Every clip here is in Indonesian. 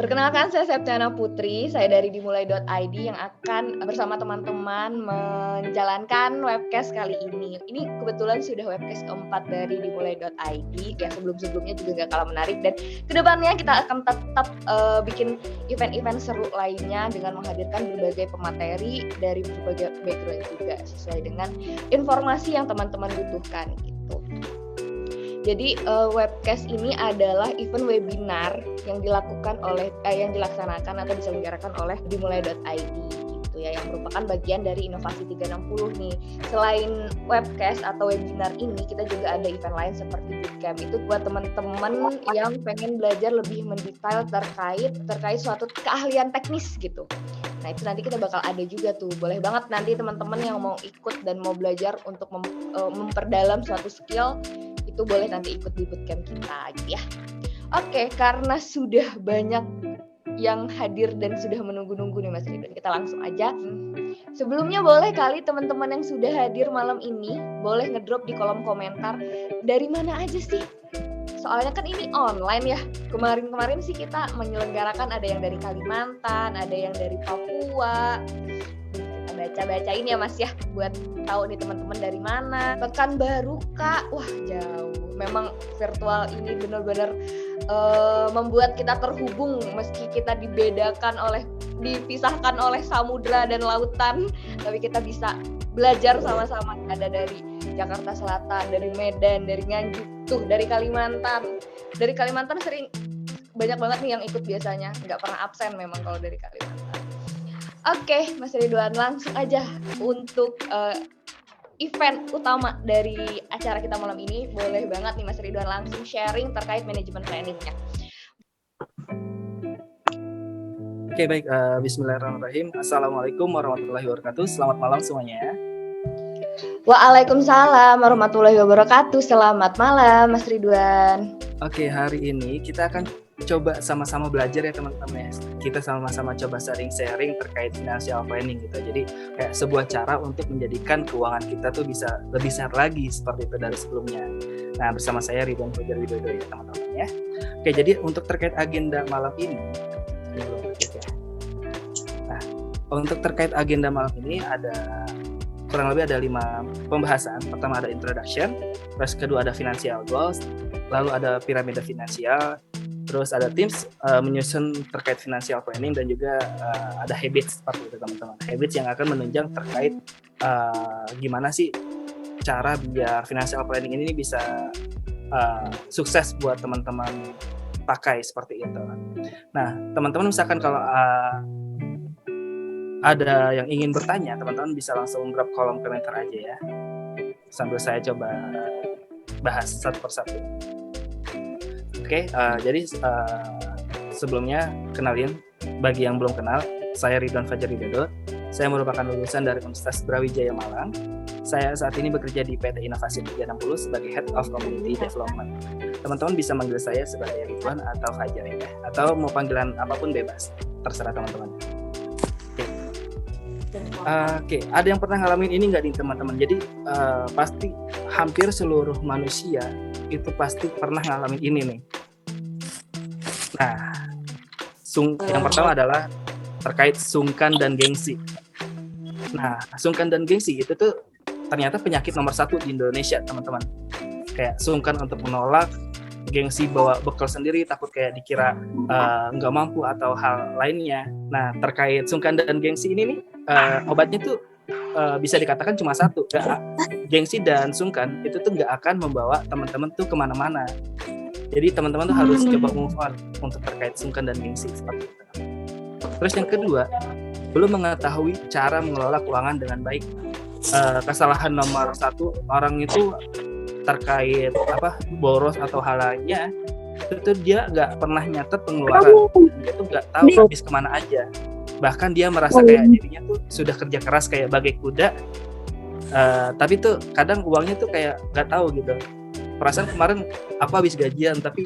Perkenalkan, saya Septiana Putri, saya dari dimulai.id yang akan bersama teman-teman menjalankan webcast kali ini. Ini kebetulan sudah webcast keempat dari dimulai.id, yang sebelum-sebelumnya juga gak kalah menarik, dan kedepannya kita akan tetap bikin event-event seru lainnya dengan menghadirkan berbagai pemateri dari berbagai background juga, sesuai dengan informasi yang teman-teman butuhkan gitu. Jadi webcast ini adalah event webinar yang dilaksanakan atau diselenggarakan oleh dimulai.id gitu ya, yang merupakan bagian dari Inovasi 360 nih. Selain webcast atau webinar ini, kita juga ada event lain seperti bootcamp. Itu buat teman-teman yang pengen belajar lebih mendetail terkait suatu keahlian teknis gitu. Nah, itu nanti kita bakal ada juga tuh. Boleh banget nanti teman-teman yang mau ikut dan mau belajar untuk memperdalam suatu skill, itu boleh nanti ikut di bootcamp kita gitu ya. Oke, karena sudah banyak yang hadir dan sudah menunggu-nunggu nih Mas Ridwan, kita langsung aja. Sebelumnya boleh kali teman-teman yang sudah hadir malam ini boleh ngedrop di kolom komentar dari mana aja sih. Soalnya kan ini online ya. Kemarin sih kita menyelenggarakan, ada yang dari Kalimantan, ada yang dari Papua. Kita baca-bacain ya Mas ya, buat tahu nih teman-teman dari mana. Pekanbaru Kak, wah jauh. Memang virtual ini benar-benar membuat kita terhubung meski kita dipisahkan oleh samudra dan lautan, tapi kita bisa belajar sama-sama. Ada dari Jakarta Selatan, dari Medan, dari Nganjuk, tuh dari Kalimantan. Dari Kalimantan sering banyak banget nih yang ikut biasanya, nggak pernah absen memang kalau dari Kalimantan. Oke, Mas Ridwan, langsung aja untuk event utama dari acara kita malam ini. Boleh banget nih Mas Ridwan langsung sharing terkait manajemen planningnya. Oke, baik. Bismillahirrahmanirrahim. Assalamualaikum warahmatullahi wabarakatuh. Selamat malam semuanya. Waalaikumsalam warahmatullahi wabarakatuh. Selamat malam, Mas Ridwan. Oke, hari ini kita akan coba sama-sama belajar ya teman-teman ya. Kita sama-sama coba sharing terkait financial planning gitu. Jadi kayak sebuah cara untuk menjadikan keuangan kita tuh bisa lebih sehat lagi seperti itu dari sebelumnya. Nah, bersama saya Ridwan Fajar Widodo ya teman-teman ya. Oke, jadi untuk terkait agenda malam ini. Nah, untuk terkait agenda malam ini ada kurang lebih ada 5 pembahasan. Pertama ada introduction, terus kedua ada financial goals, lalu ada piramida finansial, terus ada tips menyusun terkait financial planning, dan juga ada habits seperti itu teman-teman. Habits yang akan menunjang terkait gimana sih cara biar financial planning ini bisa sukses buat teman-teman pakai seperti itu. Nah, teman-teman misalkan kalau ada yang ingin bertanya, teman-teman bisa langsung drop kolom komentar aja ya. Sambil saya coba bahas satu persatu. Oke, jadi sebelumnya kenalin, bagi yang belum kenal, saya Ridwan Fajar Widodo. Saya merupakan lulusan dari Universitas Brawijaya Malang. Saya saat ini bekerja di PT Inovasi 360 sebagai Head of Community Development. Teman-teman bisa manggil saya sebagai Ridwan atau Fajar ya, atau mau panggilan apapun bebas, terserah teman-teman. Oke, ada yang pernah ngalamin ini nggak nih teman-teman? Jadi pasti hampir seluruh manusia itu pasti pernah ngalamin ini nih. Nah, yang pertama adalah terkait sungkan dan gengsi. Nah, sungkan dan gengsi itu tuh ternyata penyakit nomor 1 di Indonesia teman-teman. Kayak sungkan untuk menolak, gengsi bawa bekal sendiri, takut kayak dikira nggak mampu atau hal lainnya. Nah, terkait sungkan dan gengsi ini nih, obatnya tuh bisa dikatakan cuma satu. Gengsi dan sungkan itu tuh nggak akan membawa teman-teman tuh kemana-mana. Jadi teman-teman tuh harus coba move on untuk terkait sungkan dan gengsi seperti itu. Terus yang kedua, belum mengetahui cara mengelola keuangan dengan baik. Kesalahan nomor 1 orang itu terkait boros atau hal lainnya, itu dia nggak pernah nyatet pengeluaran, dia tuh nggak tahu habis kemana aja. Bahkan dia merasa kayak dirinya tuh sudah kerja keras kayak bagai kuda, tapi tuh kadang uangnya tuh kayak nggak tahu gitu. Perasaan kemarin aku habis gajian, tapi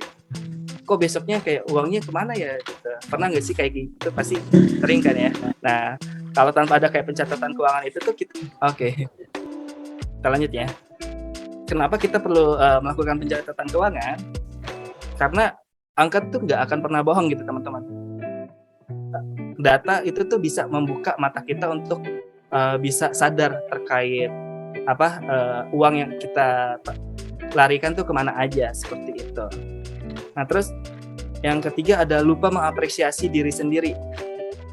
kok besoknya kayak uangnya kemana ya gitu. Pernah nggak sih kayak gitu? Pasti sering kan ya. Nah, kalau tanpa ada kayak pencatatan keuangan itu tuh kita kita lanjut ya. Kenapa kita perlu melakukan pencatatan keuangan? Karena angka tuh nggak akan pernah bohong gitu teman-teman. data itu tuh bisa membuka mata kita untuk bisa sadar terkait uang yang kita larikan tuh kemana aja, seperti itu. Nah terus yang ketiga ada lupa mengapresiasi diri sendiri.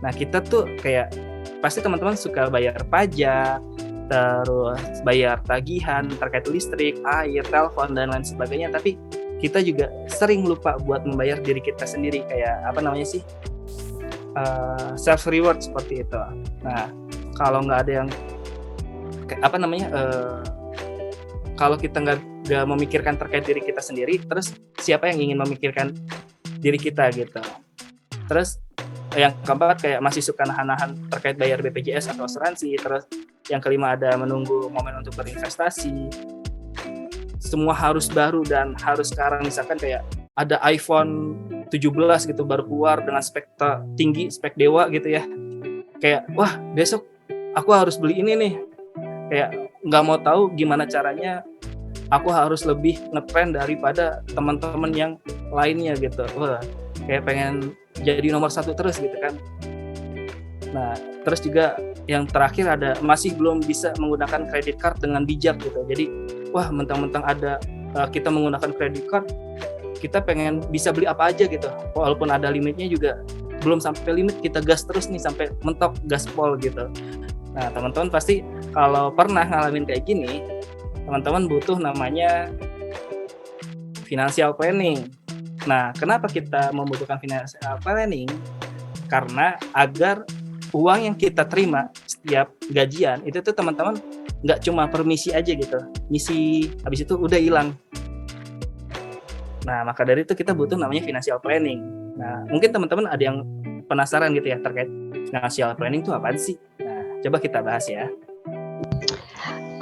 Nah kita tuh kayak pasti teman-teman suka bayar pajak, terus bayar tagihan terkait listrik, air, telepon dan lain sebagainya, tapi kita juga sering lupa buat membayar diri kita sendiri, kayak self reward seperti itu. Nah kalau nggak ada yang kalau kita nggak memikirkan terkait diri kita sendiri, terus siapa yang ingin memikirkan diri kita gitu. Terus yang keempat kayak masih suka nahan-nahan terkait bayar BPJS atau asuransi. Terus yang kelima ada menunggu momen untuk berinvestasi. Semua harus baru dan harus sekarang, misalkan kayak ada iPhone 17 gitu baru keluar dengan spek tinggi, spek dewa gitu ya. Kayak wah besok aku harus beli ini nih. Kayak nggak mau tahu gimana caranya aku harus lebih ngetrend daripada teman-teman yang lainnya gitu. Wah kayak pengen jadi nomor 1 terus gitu kan. Nah terus juga yang terakhir ada masih belum bisa menggunakan credit card dengan bijak gitu. Jadi wah mentang-mentang ada kita menggunakan credit card, kita pengen bisa beli apa aja gitu, walaupun ada limitnya juga belum sampai limit, kita gas terus nih sampai mentok gaspol gitu. Nah teman-teman pasti kalau pernah ngalamin kayak gini, teman-teman butuh namanya financial planning. Nah, kenapa kita membutuhkan financial planning? Karena agar uang yang kita terima setiap gajian itu tuh teman-teman nggak cuma permisi aja gitu, misi habis itu udah hilang. Nah, maka dari itu kita butuh namanya financial planning. Nah, mungkin teman-teman ada yang penasaran gitu ya terkait financial planning itu apaan sih? Nah, coba kita bahas ya.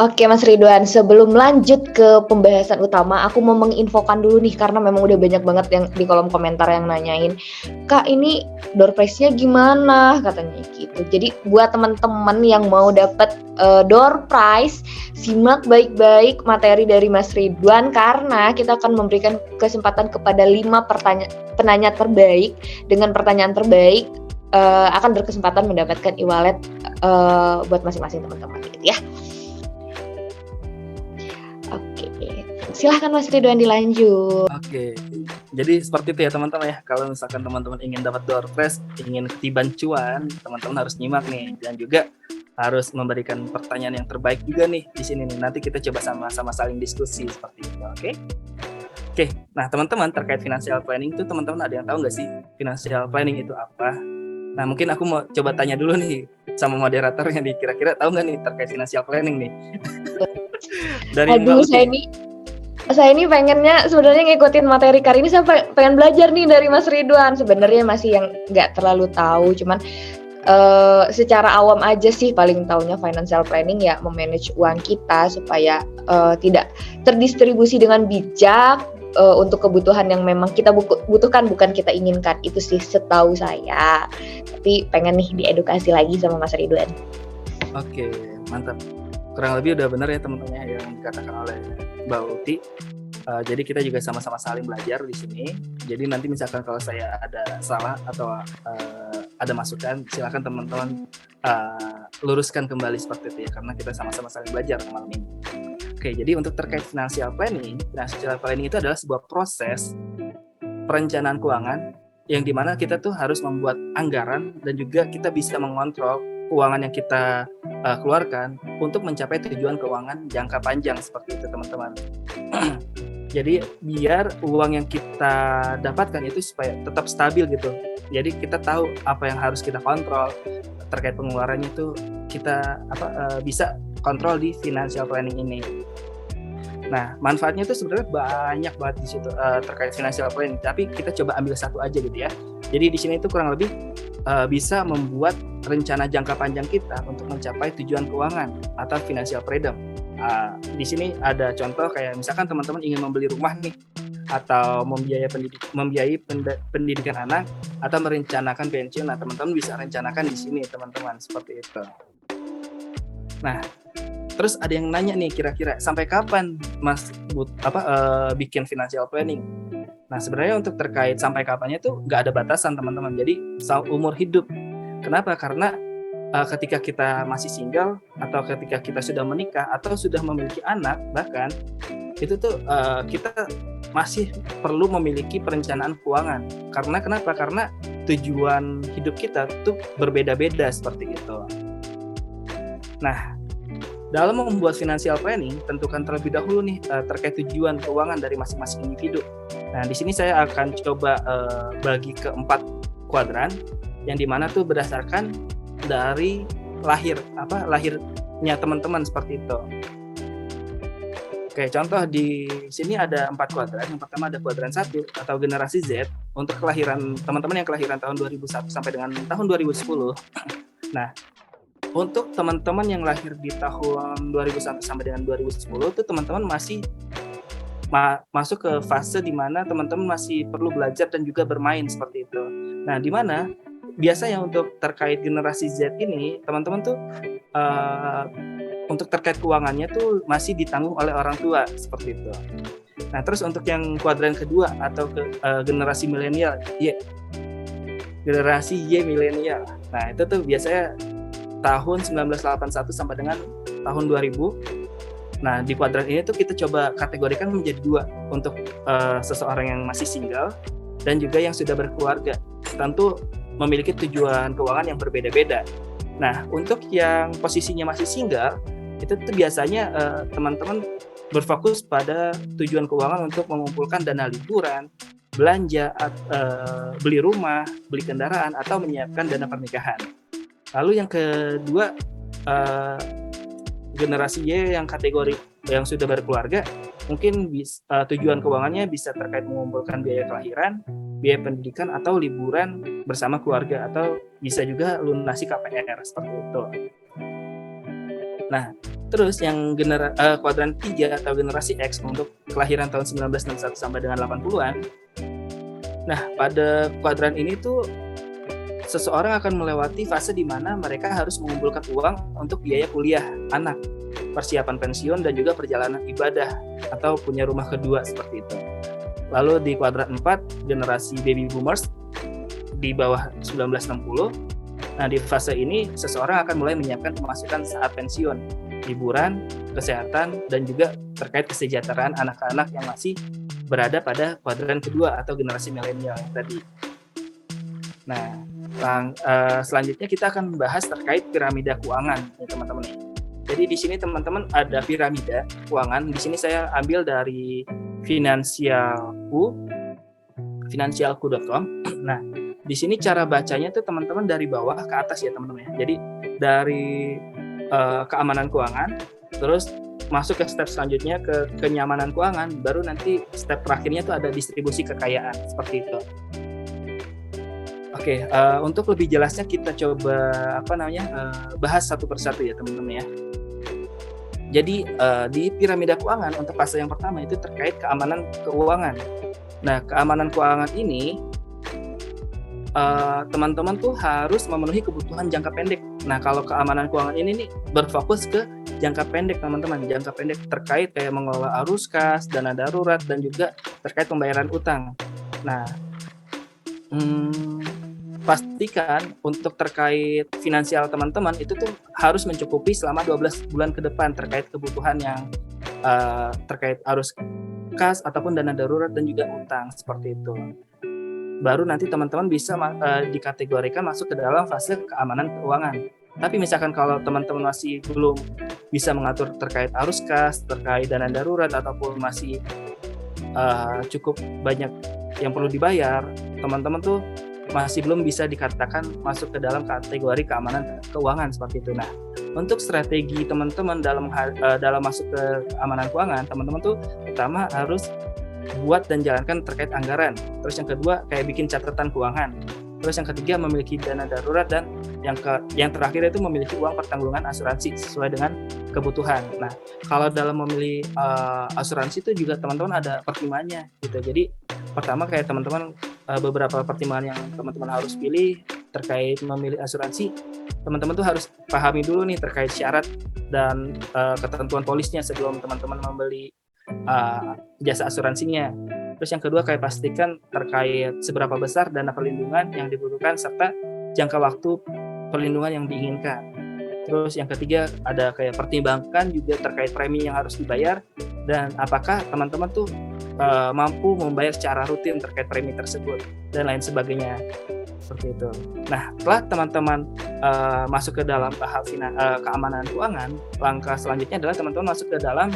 Oke Mas Ridwan, sebelum lanjut ke pembahasan utama, aku mau menginfokan dulu nih karena memang udah banyak banget yang di kolom komentar yang nanyain, Kak ini door prize-nya gimana? Katanya gitu. Jadi buat teman-teman yang mau dapat door prize, simak baik-baik materi dari Mas Ridwan karena kita akan memberikan kesempatan kepada 5 penanya terbaik dengan pertanyaan terbaik akan berkesempatan mendapatkan e-wallet buat masing-masing teman-teman gitu ya. Oke, silahkan Mas Ridwan dilanjut. Oke, jadi seperti itu ya teman-teman ya. Kalau misalkan teman-teman ingin dapat door prize, ingin ketiban cuan, teman-teman harus nyimak nih dan juga harus memberikan pertanyaan yang terbaik juga nih di sini nih. Nanti kita coba sama-sama saling diskusi seperti itu, oke? Oke, nah teman-teman terkait financial planning itu teman-teman ada yang tahu nggak sih financial planning itu apa? Nah mungkin aku mau coba tanya dulu nih sama moderatornya nih, kira-kira tahu nggak nih terkait financial planning nih? Aduh, saya ini pengennya sebenarnya ngikutin materi kali ini, saya pengen belajar nih dari Mas Ridwan. Sebenarnya masih yang nggak terlalu tahu, cuman secara awam aja sih paling taunya financial planning ya memanage uang kita supaya tidak terdistribusi dengan bijak untuk kebutuhan yang memang kita butuhkan, bukan kita inginkan. Itu sih setahu saya. Tapi pengen nih diedukasi lagi sama Mas Ridwan. Oke, mantap. Kurang lebih udah benar ya teman-teman yang dikatakan oleh Mbak Uti. Jadi kita juga sama-sama saling belajar di sini. Jadi nanti misalkan kalau saya ada salah atau ada masukan, silakan teman-teman luruskan kembali seperti itu ya, karena kita sama-sama saling belajar malam ini. Oke, jadi untuk terkait financial planning itu adalah sebuah proses perencanaan keuangan yang dimana kita tuh harus membuat anggaran dan juga kita bisa mengontrol keuangan yang kita keluarkan untuk mencapai tujuan keuangan jangka panjang seperti itu teman-teman. Jadi biar uang yang kita dapatkan itu supaya tetap stabil gitu. Jadi kita tahu apa yang harus kita kontrol terkait pengeluarannya itu kita bisa kontrol di financial planning ini. Nah manfaatnya itu sebenarnya banyak banget di situ terkait financial planning. Tapi kita coba ambil satu aja gitu ya. Jadi di sini itu kurang lebih bisa membuat rencana jangka panjang kita untuk mencapai tujuan keuangan atau financial freedom. Di sini ada contoh kayak misalkan teman-teman ingin membeli rumah nih, atau membiayai pendidikan anak, atau merencanakan pensiun. Nah teman-teman bisa rencanakan di sini teman-teman seperti itu. Nah terus ada yang nanya nih, kira-kira sampai kapan Mas bikin financial planning? Nah sebenarnya untuk terkait sampai kapannya tuh nggak ada batasan teman-teman. Jadi umur hidup Kenapa? Karena ketika kita masih single atau ketika kita sudah menikah atau sudah memiliki anak bahkan itu tuh kita masih perlu memiliki perencanaan keuangan. Karena kenapa? Karena tujuan hidup kita tuh berbeda-beda seperti itu. Nah, dalam membuat financial planning, tentukan terlebih dahulu nih terkait tujuan keuangan dari masing-masing individu. Nah, di sini saya akan coba bagi ke 4 kuadran yang dimana tuh berdasarkan dari lahirnya teman-teman seperti itu. Oke, contoh di sini ada 4 kuadran. Yang pertama ada kuadran 1 atau generasi Z untuk kelahiran teman-teman yang kelahiran tahun 2001 sampai dengan tahun 2010. Nah, untuk teman-teman yang lahir di tahun 2001 sampai dengan 2010 itu teman-teman masih masuk ke fase di mana teman-teman masih perlu belajar dan juga bermain seperti itu. Nah, di mana biasanya untuk terkait generasi Z ini teman-teman tuh untuk terkait keuangannya tuh masih ditanggung oleh orang tua seperti itu. Nah, terus untuk yang kuadran kedua atau generasi milenial, generasi Y milenial. Nah, itu tuh biasanya tahun 1981 sampai dengan tahun 2000. Nah, di kuadran ini tuh kita coba kategorikan menjadi 2 untuk seseorang yang masih single dan juga yang sudah berkeluarga. Tentu memiliki tujuan keuangan yang berbeda-beda. Nah, untuk yang posisinya masih single, itu tuh biasanya teman-teman berfokus pada tujuan keuangan untuk mengumpulkan dana liburan, belanja, beli rumah, beli kendaraan, atau menyiapkan dana pernikahan. Lalu yang kedua, generasi Y yang kategori yang sudah berkeluarga, mungkin tujuan keuangannya bisa terkait mengumpulkan biaya kelahiran, biaya pendidikan, atau liburan bersama keluarga, atau bisa juga lunasi KPR seperti itu. Nah, terus yang kuadran 3 atau generasi X untuk kelahiran tahun 1961 sampai dengan 80-an. Nah, pada kuadran ini tuh seseorang akan melewati fase di mana mereka harus mengumpulkan uang untuk biaya kuliah anak, persiapan pensiun, dan juga perjalanan ibadah atau punya rumah kedua seperti itu. Lalu di kuadran 4, generasi baby boomers di bawah 1960. Nah, di fase ini seseorang akan mulai menyiapkan pemasukan saat pensiun, liburan, kesehatan, dan juga terkait kesejahteraan anak-anak yang masih berada pada kuadran kedua atau generasi milenial yang tadi. Nah, selanjutnya kita akan membahas terkait piramida keuangan, ya teman-teman. Jadi di sini teman-teman ada piramida keuangan. Di sini saya ambil dari financialku.com. Nah, di sini cara bacanya tuh teman-teman dari bawah ke atas ya teman-teman ya. Jadi dari keamanan keuangan, terus masuk ke step selanjutnya ke kenyamanan keuangan, baru nanti step terakhirnya tuh ada distribusi kekayaan seperti itu. Oke, untuk lebih jelasnya kita coba bahas satu persatu ya teman-teman ya. Jadi di piramida keuangan untuk fase yang pertama itu terkait keamanan keuangan. Nah, keamanan keuangan ini teman-teman tuh harus memenuhi kebutuhan jangka pendek. Nah, kalau keamanan keuangan ini nih berfokus ke jangka pendek teman-teman. Jangka pendek terkait kayak mengelola arus kas, dana darurat, dan juga terkait pembayaran utang. Nah, pastikan untuk terkait finansial teman-teman itu tuh harus mencukupi selama 12 bulan ke depan terkait kebutuhan yang terkait arus kas ataupun dana darurat dan juga utang seperti itu. Baru nanti teman-teman bisa dikategorikan masuk ke dalam fase keamanan keuangan. Tapi misalkan kalau teman-teman masih belum bisa mengatur terkait arus kas, terkait dana darurat, ataupun masih cukup banyak yang perlu dibayar, teman-teman tuh masih belum bisa dikatakan masuk ke dalam kategori keamanan keuangan seperti itu. Nah, untuk strategi teman-teman dalam masuk ke keamanan keuangan, teman-teman tuh pertama harus buat dan jalankan terkait anggaran. Terus yang kedua kayak bikin catatan keuangan. Terus yang ketiga memiliki dana darurat, dan yang terakhir itu memiliki uang pertanggungan asuransi sesuai dengan kebutuhan. Nah, kalau dalam memilih asuransi itu juga teman-teman ada pertimbangannya gitu. Jadi pertama kayak teman-teman beberapa pertimbangan yang teman-teman harus pilih terkait memilih asuransi, teman-teman tuh harus pahami dulu nih terkait syarat dan ketentuan polisnya sebelum teman-teman membeli jasa asuransinya. Terus yang kedua kayak pastikan terkait seberapa besar dana perlindungan yang dibutuhkan serta jangka waktu perlindungan yang diinginkan. Terus yang ketiga ada kayak pertimbangkan juga terkait premi yang harus dibayar dan apakah teman-teman tuh mampu membayar secara rutin terkait premi tersebut dan lain sebagainya seperti itu. Nah, setelah teman-teman masuk ke dalam tahap keamanan keuangan, langkah selanjutnya adalah teman-teman masuk ke dalam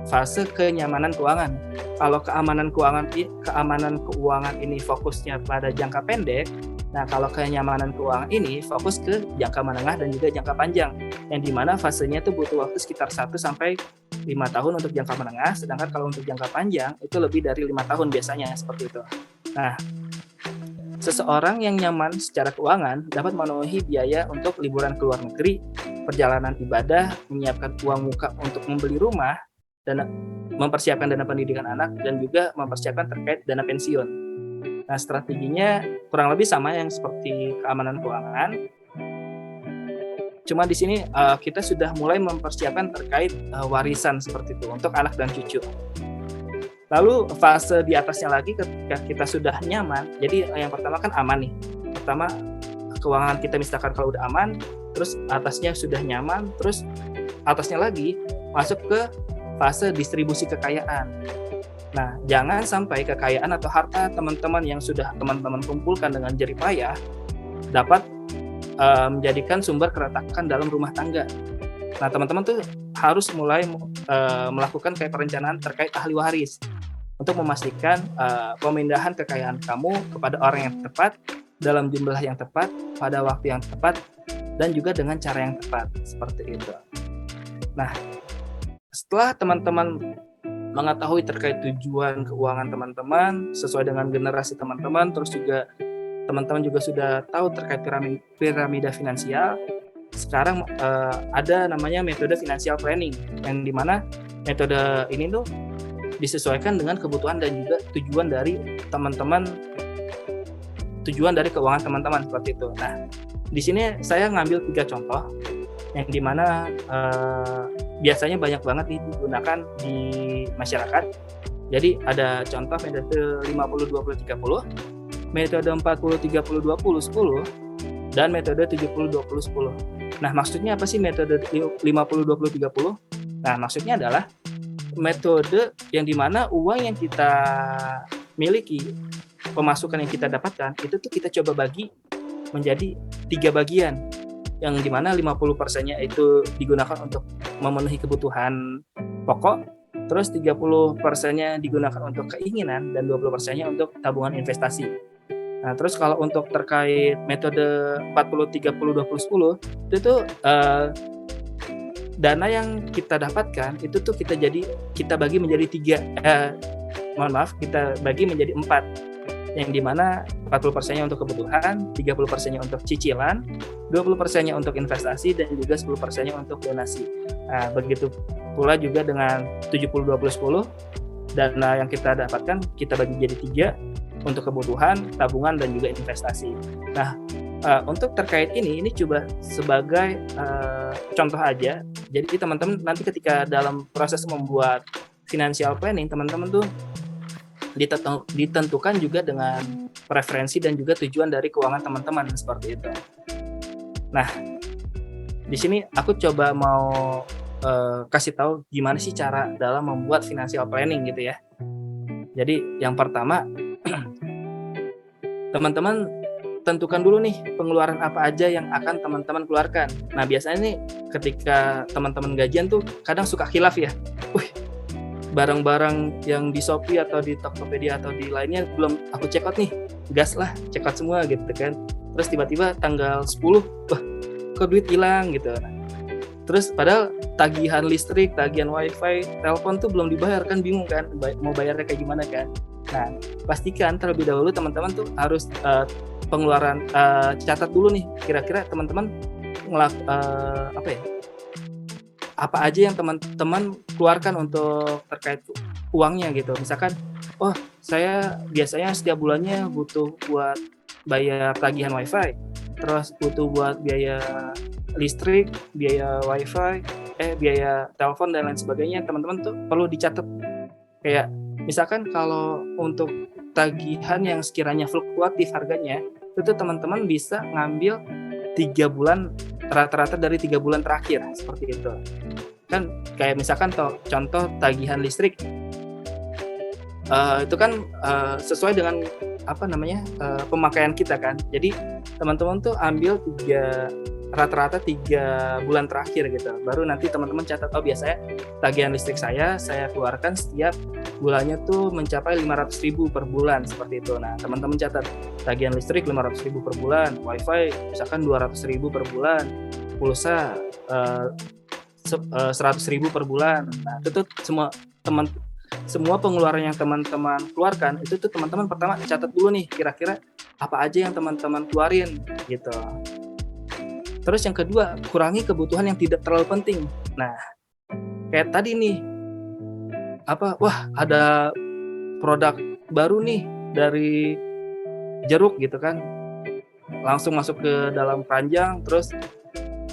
fase kenyamanan keuangan. Kalau keamanan keuangan ini fokusnya pada jangka pendek, nah kalau kenyamanan keuangan ini fokus ke jangka menengah dan juga jangka panjang, yang dimana fasenya itu butuh waktu sekitar 1 sampai 5 tahun untuk jangka menengah, sedangkan kalau untuk jangka panjang itu lebih dari 5 tahun biasanya seperti itu. Nah, seseorang yang nyaman secara keuangan dapat memenuhi biaya untuk liburan ke luar negeri, perjalanan ibadah, menyiapkan uang muka untuk membeli rumah, dan mempersiapkan dana pendidikan anak, dan juga mempersiapkan terkait dana pensiun. Nah, strateginya kurang lebih sama yang seperti keamanan keuangan. Cuma di sini kita sudah mulai mempersiapkan terkait warisan seperti itu untuk anak dan cucu. Lalu fase di atasnya lagi ketika kita sudah nyaman, jadi yang pertama kan aman nih. Pertama keuangan kita misalkan kalau udah aman, terus atasnya sudah nyaman, terus atasnya lagi masuk ke fase distribusi kekayaan. Nah, jangan sampai kekayaan atau harta teman-teman yang sudah teman-teman kumpulkan dengan jerih payah dapat menjadikan sumber keretakan dalam rumah tangga. Nah, teman-teman tuh harus mulai melakukan kayak perencanaan terkait ahli waris untuk memastikan pemindahan kekayaan kamu kepada orang yang tepat, dalam jumlah yang tepat, pada waktu yang tepat, dan juga dengan cara yang tepat, seperti itu. Nah, setelah teman-teman mengetahui terkait tujuan keuangan teman-teman sesuai dengan generasi teman-teman, terus juga teman-teman juga sudah tahu terkait piramida finansial, sekarang ada namanya metode financial planning, yang dimana metode ini tuh disesuaikan dengan kebutuhan dan juga tujuan dari teman-teman, tujuan dari keuangan teman-teman seperti itu. Nah, di sini saya ngambil 3 contoh yang dimana biasanya banyak banget digunakan di masyarakat. Jadi ada contoh metode 50-20-30, metode 40-30-20-10, dan metode 70-20-10. Nah, maksudnya apa sih metode 50-20-30? Nah, maksudnya adalah metode yang dimana uang yang kita miliki, pemasukan yang kita dapatkan, itu tuh kita coba bagi menjadi 3 bagian, yang dimana 50%-nya itu digunakan untuk memenuhi kebutuhan pokok, terus 30%-nya digunakan untuk keinginan, dan 20%-nya untuk tabungan investasi. Nah, terus kalau untuk terkait metode 40-30-20-10, itu tuh dana yang kita dapatkan itu tuh kita bagi menjadi 3, kita bagi menjadi 4. Yang dimana 40%-nya untuk kebutuhan, 30%-nya untuk cicilan, 20%-nya untuk investasi, dan juga 10%-nya untuk donasi. Nah, begitu pula juga dengan 70-20-10, dana yang kita dapatkan kita bagi jadi 3 untuk kebutuhan, tabungan, dan juga investasi. Nah, untuk terkait ini coba sebagai contoh aja. Jadi teman-teman nanti ketika dalam proses membuat financial planning, teman-teman tuh ditentukan juga dengan preferensi dan juga tujuan dari keuangan teman-teman seperti itu. Nah, di sini aku coba mau kasih tahu gimana sih cara dalam membuat financial planning gitu ya. Jadi yang pertama, teman-teman tentukan dulu nih pengeluaran apa aja yang akan teman-teman keluarkan. Nah, biasanya nih ketika teman-teman gajian tuh kadang suka khilaf ya. Barang-barang yang di Shopee atau di Tokopedia atau di lainnya belum aku check out nih, gas lah check out semua gitu kan. Terus tiba-tiba tanggal 10, kok duit hilang gitu. Terus padahal tagihan listrik, tagihan wifi, telepon tuh belum dibayar kan, bingung kan mau bayarnya kayak gimana kan. Nah, pastikan terlebih dahulu teman-teman tuh harus pengeluaran, catat dulu nih kira-kira teman-teman apa aja yang teman-teman keluarkan untuk terkait uangnya gitu. Misalkan, saya biasanya setiap bulannya butuh buat bayar tagihan wifi, terus butuh buat biaya listrik, biaya wifi, biaya telepon dan lain sebagainya. Teman-teman tuh perlu dicatat. Kayak misalkan kalau untuk tagihan yang sekiranya fluktuatif harganya, itu teman-teman bisa ngambil 3 bulan, rata-rata dari 3 bulan terakhir, seperti itu. Kan kayak misalkan contoh tagihan listrik, itu kan sesuai dengan pemakaian kita kan. Jadi teman-teman tuh ambil rata-rata 3 bulan terakhir gitu. Baru nanti teman-teman catat, biasanya tagihan listrik saya keluarkan setiap bulannya tuh mencapai 500.000 per bulan, seperti itu. Nah, teman-teman catat tagihan listrik 500.000 per bulan, wifi misalkan 200.000 per bulan, pulsa 100.000 per bulan. Nah, itu tuh semua pengeluaran yang teman-teman keluarkan, itu tuh teman-teman pertama catat dulu nih, kira-kira apa aja yang teman-teman keluarin gitu. Terus yang kedua, kurangi kebutuhan yang tidak terlalu penting. Nah, kayak tadi nih, ada produk baru nih dari jeruk gitu kan, langsung masuk ke dalam keranjang, terus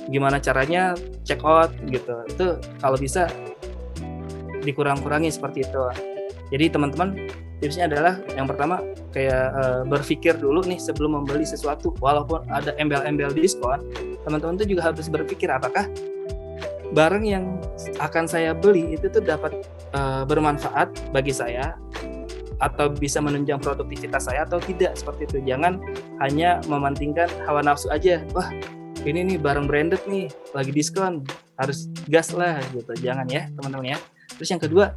gimana caranya check out gitu. Itu kalau bisa dikurang-kurangi seperti itu. Jadi teman-teman, tipsnya adalah yang pertama kayak berpikir dulu nih sebelum membeli sesuatu. Walaupun ada embel-embel diskon, teman-teman tuh juga harus berpikir apakah barang yang akan saya beli itu tuh dapat bermanfaat bagi saya atau bisa menunjang produktivitas saya atau tidak, seperti itu. Jangan hanya mementingkan hawa nafsu aja. Wah, ini nih barang branded nih, lagi diskon, harus gas lah gitu. Jangan ya teman-teman ya. Terus yang kedua,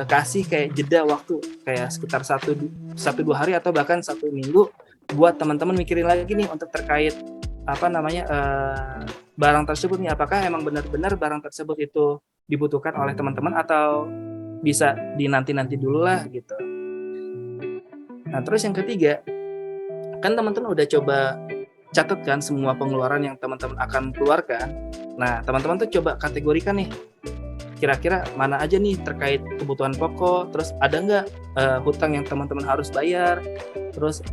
kasih kayak jeda waktu kayak sekitar 1-2 hari atau bahkan 1 minggu buat teman-teman mikirin lagi nih untuk terkait barang tersebut nih, apakah emang benar-benar barang tersebut itu dibutuhkan oleh teman-teman atau bisa dinanti-nanti dulu lah gitu. Nah, terus yang ketiga, kan teman-teman udah coba catat kan semua pengeluaran yang teman-teman akan keluarkan. Nah, teman-teman tuh coba kategorikan nih, kira-kira mana aja nih terkait kebutuhan pokok, terus ada nggak hutang yang teman-teman harus bayar, terus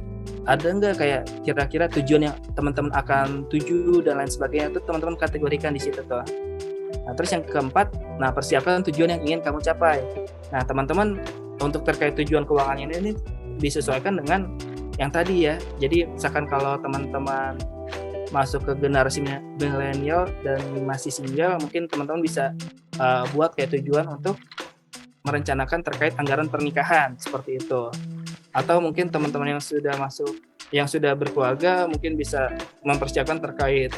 ada nggak kayak kira-kira tujuan yang teman-teman akan tuju dan lain sebagainya, itu teman-teman kategorikan di situ tuh. Nah, terus yang keempat, persiapkan tujuan yang ingin kamu capai. Nah, teman-teman untuk terkait tujuan keuangan ini disesuaikan dengan yang tadi ya. Jadi misalkan kalau teman-teman masuk ke generasi milenial dan masih single, mungkin teman-teman bisa buat kayak tujuan untuk merencanakan terkait anggaran pernikahan, seperti itu. Atau mungkin teman-teman yang sudah berkeluarga mungkin bisa mempersiapkan terkait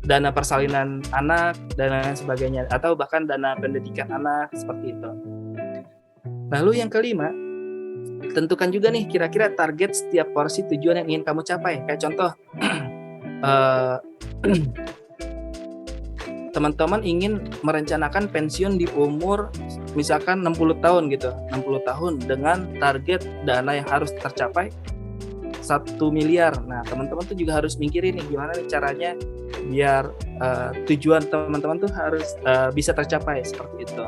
dana persalinan anak dan lain sebagainya, atau bahkan dana pendidikan anak, seperti itu. Lalu yang kelima, tentukan juga nih kira-kira target setiap porsi tujuan yang ingin kamu capai. Kayak contoh, teman-teman ingin merencanakan pensiun di umur misalkan 60 tahun gitu, 60 tahun dengan target dana yang harus tercapai 1 miliar. Nah, teman-teman tuh juga harus mikirin nih gimana nih caranya biar tujuan teman-teman tuh harus bisa tercapai, seperti itu.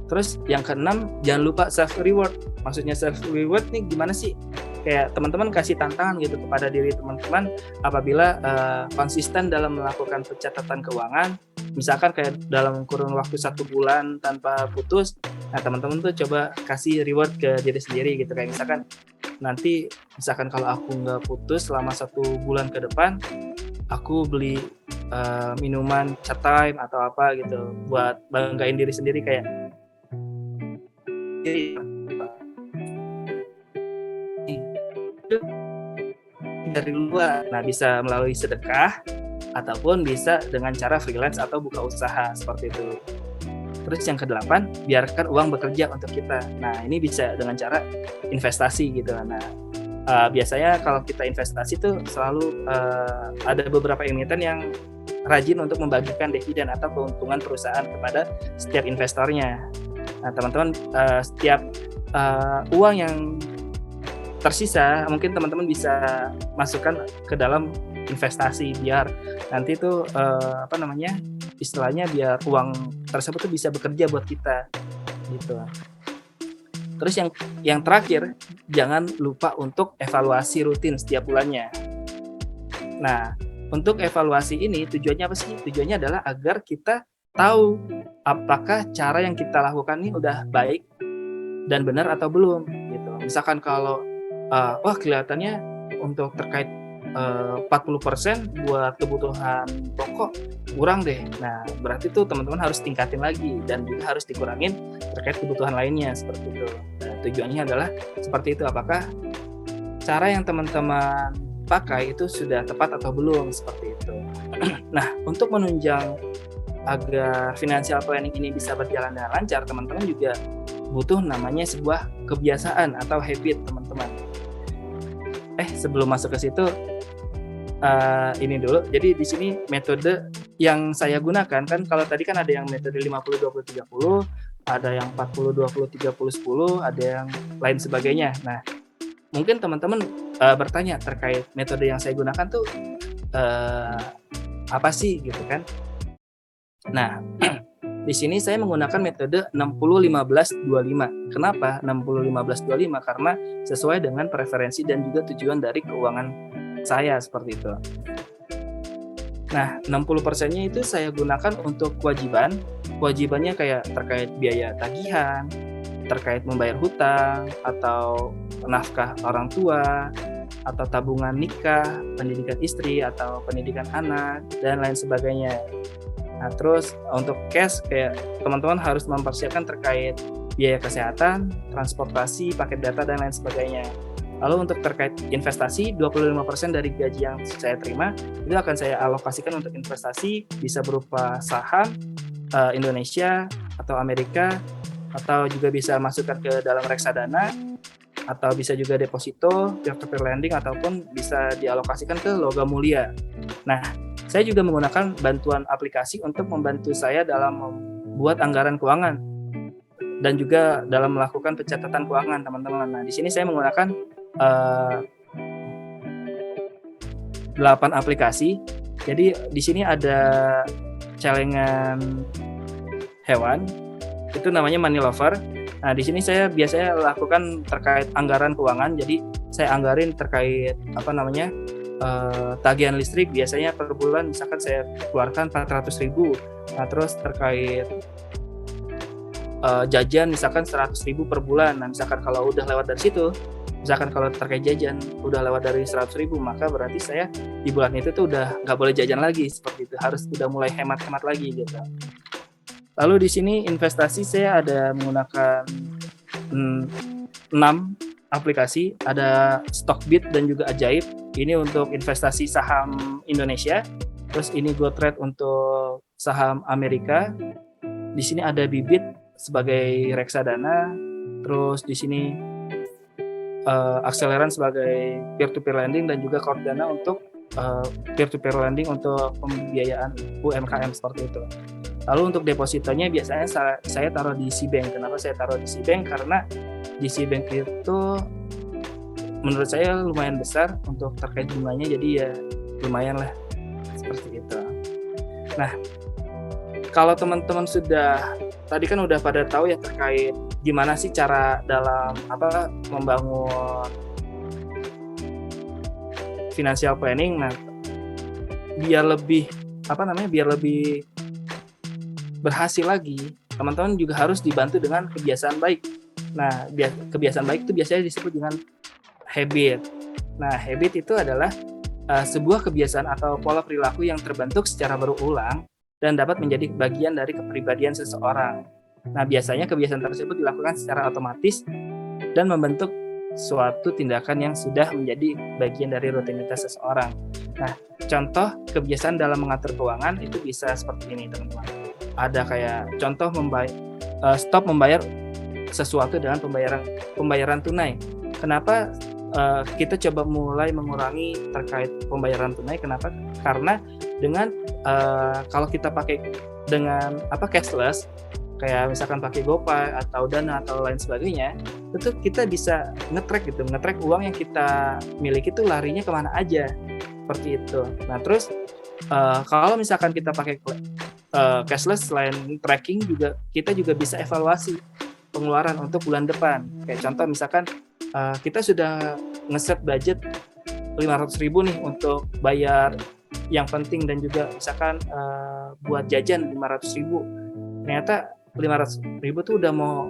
Terus yang keenam, jangan lupa self reward. Maksudnya self reward nih gimana sih? Kayak teman-teman kasih tantangan gitu kepada diri teman-teman apabila konsisten dalam melakukan pencatatan keuangan, misalkan kayak dalam kurun waktu 1 bulan tanpa putus. Nah, teman-teman tuh coba kasih reward ke diri sendiri gitu, kayak misalkan kalau aku nggak putus selama 1 bulan ke depan, aku beli minuman chat time atau apa gitu buat banggain diri sendiri, kayak dari luar. Nah, bisa melalui sedekah ataupun bisa dengan cara freelance atau buka usaha, seperti itu. Terus yang ke-8, biarkan uang bekerja untuk kita. Nah, ini bisa dengan cara investasi gitu. Nah, biasanya kalau kita investasi tuh selalu ada beberapa emiten yang rajin untuk membagikan dividen atau keuntungan perusahaan kepada setiap investornya. Nah, teman-teman, setiap uang yang tersisa mungkin teman-teman bisa masukkan ke dalam investasi biar nanti tuh istilahnya biar uang tersebut tuh bisa bekerja buat kita gitu. Terus yang terakhir, jangan lupa untuk evaluasi rutin setiap bulannya. Nah, untuk evaluasi ini tujuannya apa sih? Tujuannya adalah agar kita tahu apakah cara yang kita lakukan ini udah baik dan benar atau belum gitu. Misalkan kalau kelihatannya untuk terkait 40% buat kebutuhan pokok kurang deh. Nah, berarti tuh teman-teman harus tingkatin lagi dan juga harus dikurangin terkait kebutuhan lainnya seperti itu. Nah, tujuannya adalah seperti itu. Apakah cara yang teman-teman pakai itu sudah tepat atau belum seperti itu. Nah, untuk menunjang agar financial planning ini bisa berjalan dengan lancar, teman-teman juga butuh namanya sebuah kebiasaan atau habit, teman-teman. Sebelum masuk ke situ, ini dulu. Jadi di sini metode yang saya gunakan kan, kalau tadi kan ada yang metode 50-20-30, ada yang 40-20-30-10, ada yang lain sebagainya. Nah, mungkin teman-teman bertanya terkait metode yang saya gunakan tuh apa sih gitu kan. Nah, di sini saya menggunakan metode 60-15-25. Kenapa 60-15-25? Karena sesuai dengan preferensi dan juga tujuan dari keuangan saya seperti itu. Nah, 60%-nya itu saya gunakan untuk kewajiban. Kewajibannya kayak terkait biaya tagihan, terkait membayar hutang, atau nafkah orang tua, atau tabungan nikah, pendidikan istri, atau pendidikan anak, dan lain sebagainya. Nah, terus untuk cash, kayak teman-teman harus mempersiapkan terkait biaya kesehatan, transportasi, paket data, dan lain sebagainya. Lalu untuk terkait investasi, 25% dari gaji yang saya terima itu akan saya alokasikan untuk investasi, bisa berupa saham Indonesia atau Amerika, atau juga bisa masukkan ke dalam reksadana, atau bisa juga deposito, peer-to-peer lending, ataupun bisa dialokasikan ke logam mulia. Nah, saya juga menggunakan bantuan aplikasi untuk membantu saya dalam membuat anggaran keuangan dan juga dalam melakukan pencatatan keuangan, teman-teman. Nah, di sini saya menggunakan 8 aplikasi. Jadi di sini ada celengan hewan, itu namanya Money Lover. Nah, di sini saya biasanya lakukan terkait anggaran keuangan. Jadi saya anggarin terkait tagihan listrik, biasanya per bulan misalkan saya keluarkan 400.000. Nah, terus terkait jajan misalkan 100.000 per bulan. Nah, misalkan kalau udah lewat dari situ, misalkan kalau terkait jajan udah lewat dari 100.000, maka berarti saya di bulan itu tuh udah nggak boleh jajan lagi, seperti itu. Harus udah mulai hemat-hemat lagi gitu. Lalu di sini investasi saya ada menggunakan 6 aplikasi, ada Stockbit dan juga Ajaib. Ini untuk investasi saham Indonesia. Terus ini GoTrade untuk saham Amerika. Di sini ada Bibit sebagai reksadana. Terus di sini Akseleran sebagai peer-to-peer lending, dan juga Cordana untuk peer-to-peer lending untuk pembiayaan UMKM seperti itu. Lalu untuk depositonya biasanya saya taruh di Cbank. Kenapa saya taruh di Cbank? Karena di Cbank itu menurut saya lumayan besar untuk terkait bunganya, jadi ya lumayan lah seperti itu. Nah, kalau teman-teman tadi kan udah pada tahu ya terkait gimana sih cara dalam membangun financial planning. Nah, biar lebih berhasil lagi, teman-teman juga harus dibantu dengan kebiasaan baik. Nah, kebiasaan baik itu biasanya disebut dengan habit. Nah, habit itu adalah sebuah kebiasaan atau pola perilaku yang terbentuk secara berulang dan dapat menjadi bagian dari kepribadian seseorang. Nah, biasanya kebiasaan tersebut dilakukan secara otomatis dan membentuk suatu tindakan yang sudah menjadi bagian dari rutinitas seseorang. Nah, contoh kebiasaan dalam mengatur keuangan itu bisa seperti ini, teman-teman. Ada kayak contoh stop membayar sesuatu dengan pembayaran tunai. Kenapa kita coba mulai mengurangi terkait pembayaran tunai? Kenapa? Karena dengan kalau kita pakai dengan cashless, kayak misalkan pakai GoPay atau Dana atau lain sebagainya, itu kita bisa nge-track uang yang kita miliki itu larinya kemana aja, seperti itu. Nah, terus kalau misalkan kita pakai cashless, selain tracking juga kita juga bisa evaluasi pengeluaran untuk bulan depan. Kayak contoh misalkan kita sudah ngeset budget 500.000 nih untuk bayar yang penting dan juga misalkan buat jajan 500.000. Ternyata 500.000 tuh udah mau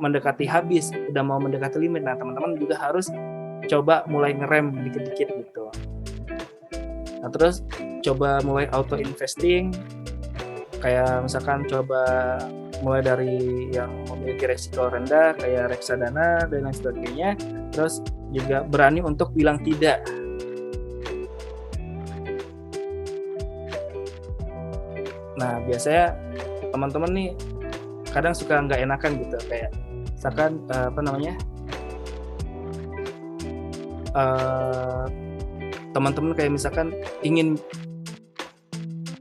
mendekati habis, udah mau mendekati limit. Nah, teman-teman juga harus coba mulai ngerem dikit-dikit gitu. Nah, terus coba mulai auto investing, kayak misalkan coba mulai dari yang memiliki resiko rendah kayak reksadana dan lain sebagainya. Terus juga berani untuk bilang tidak. Nah, biasanya teman-teman nih kadang suka nggak enakan gitu, kayak misalkan teman-teman kayak misalkan ingin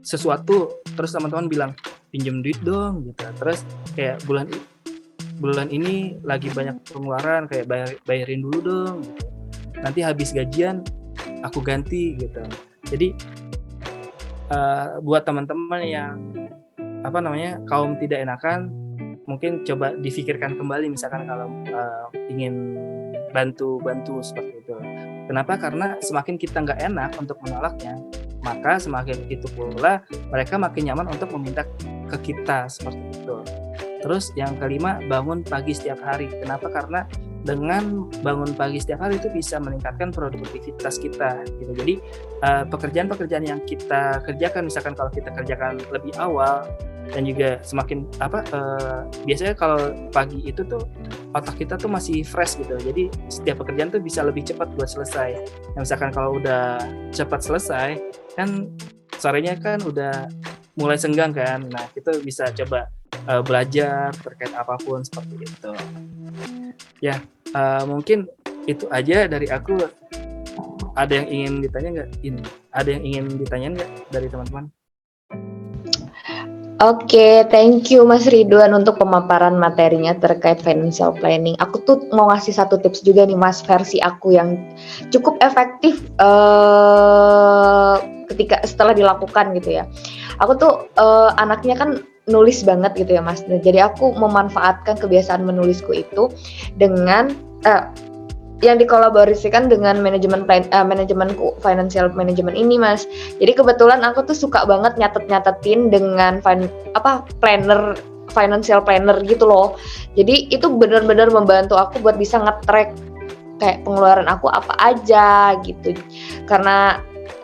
sesuatu, terus teman-teman bilang pinjam duit dong gitu, terus kayak bulan ini lagi banyak pengeluaran, kayak bayarin dulu dong gitu, nanti habis gajian aku ganti gitu. Jadi buat teman-teman yang kaum tidak enakan, mungkin coba difikirkan kembali, misalkan kalau ingin bantu seperti itu. Kenapa? Karena semakin kita nggak enak untuk menolaknya, maka semakin itu pula mereka makin nyaman untuk meminta ke kita seperti itu. Terus yang kelima, bangun pagi setiap hari. Kenapa? Karena dengan bangun pagi setiap hari itu bisa meningkatkan produktivitas kita gitu. Jadi pekerjaan-pekerjaan yang kita kerjakan, misalkan kalau kita kerjakan lebih awal, dan juga semakin biasanya kalau pagi itu tuh otak kita tuh masih fresh gitu, jadi setiap pekerjaan tuh bisa lebih cepat buat selesai. Nah, misalkan kalau udah cepat selesai kan sorenya kan udah mulai senggang kan, nah kita bisa coba belajar terkait apapun seperti itu ya. Mungkin itu aja dari aku. Ada yang ingin ditanya nggak? Ada yang ingin ditanyain nggak dari teman-teman? Oke, thank you Mas Ridwan untuk pemaparan materinya terkait financial planning. Aku tuh mau ngasih satu tips juga nih Mas, versi aku yang cukup efektif ketika setelah dilakukan gitu ya. Aku tuh anaknya kan nulis banget gitu ya Mas. Nah, jadi aku memanfaatkan kebiasaan menulisku itu dengan yang dikolaborasikan dengan manajemenku financial management ini Mas. Jadi kebetulan aku tuh suka banget nyatetin dengan financial planner gitu loh. Jadi itu benar-benar membantu aku buat bisa nge-track kayak pengeluaran aku apa aja gitu. Karena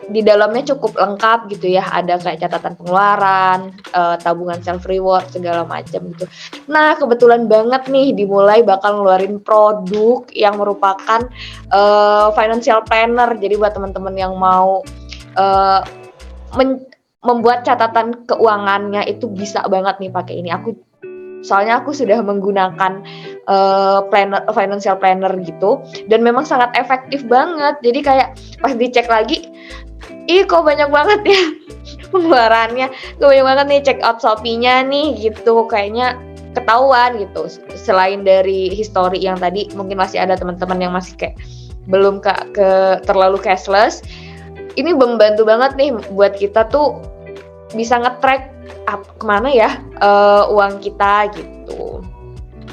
di dalamnya cukup lengkap gitu ya, ada kayak catatan pengeluaran, tabungan self reward segala macam gitu. Nah kebetulan banget nih dimulai bakal ngeluarin produk yang merupakan financial planner. Jadi buat teman-teman yang mau membuat catatan keuangannya itu bisa banget nih pakai ini. Soalnya aku sudah menggunakan financial planner gitu, dan memang sangat efektif banget. Jadi kayak pas dicek lagi, kok banyak banget ya pengeluarannya, kok banyak banget nih check out Shopee-nya nih gitu, kayaknya ketahuan gitu. Selain dari history yang tadi mungkin masih ada teman-teman yang masih kayak belum ke terlalu cashless, ini membantu banget nih buat kita tuh bisa nge-track kemana ya uang kita gitu.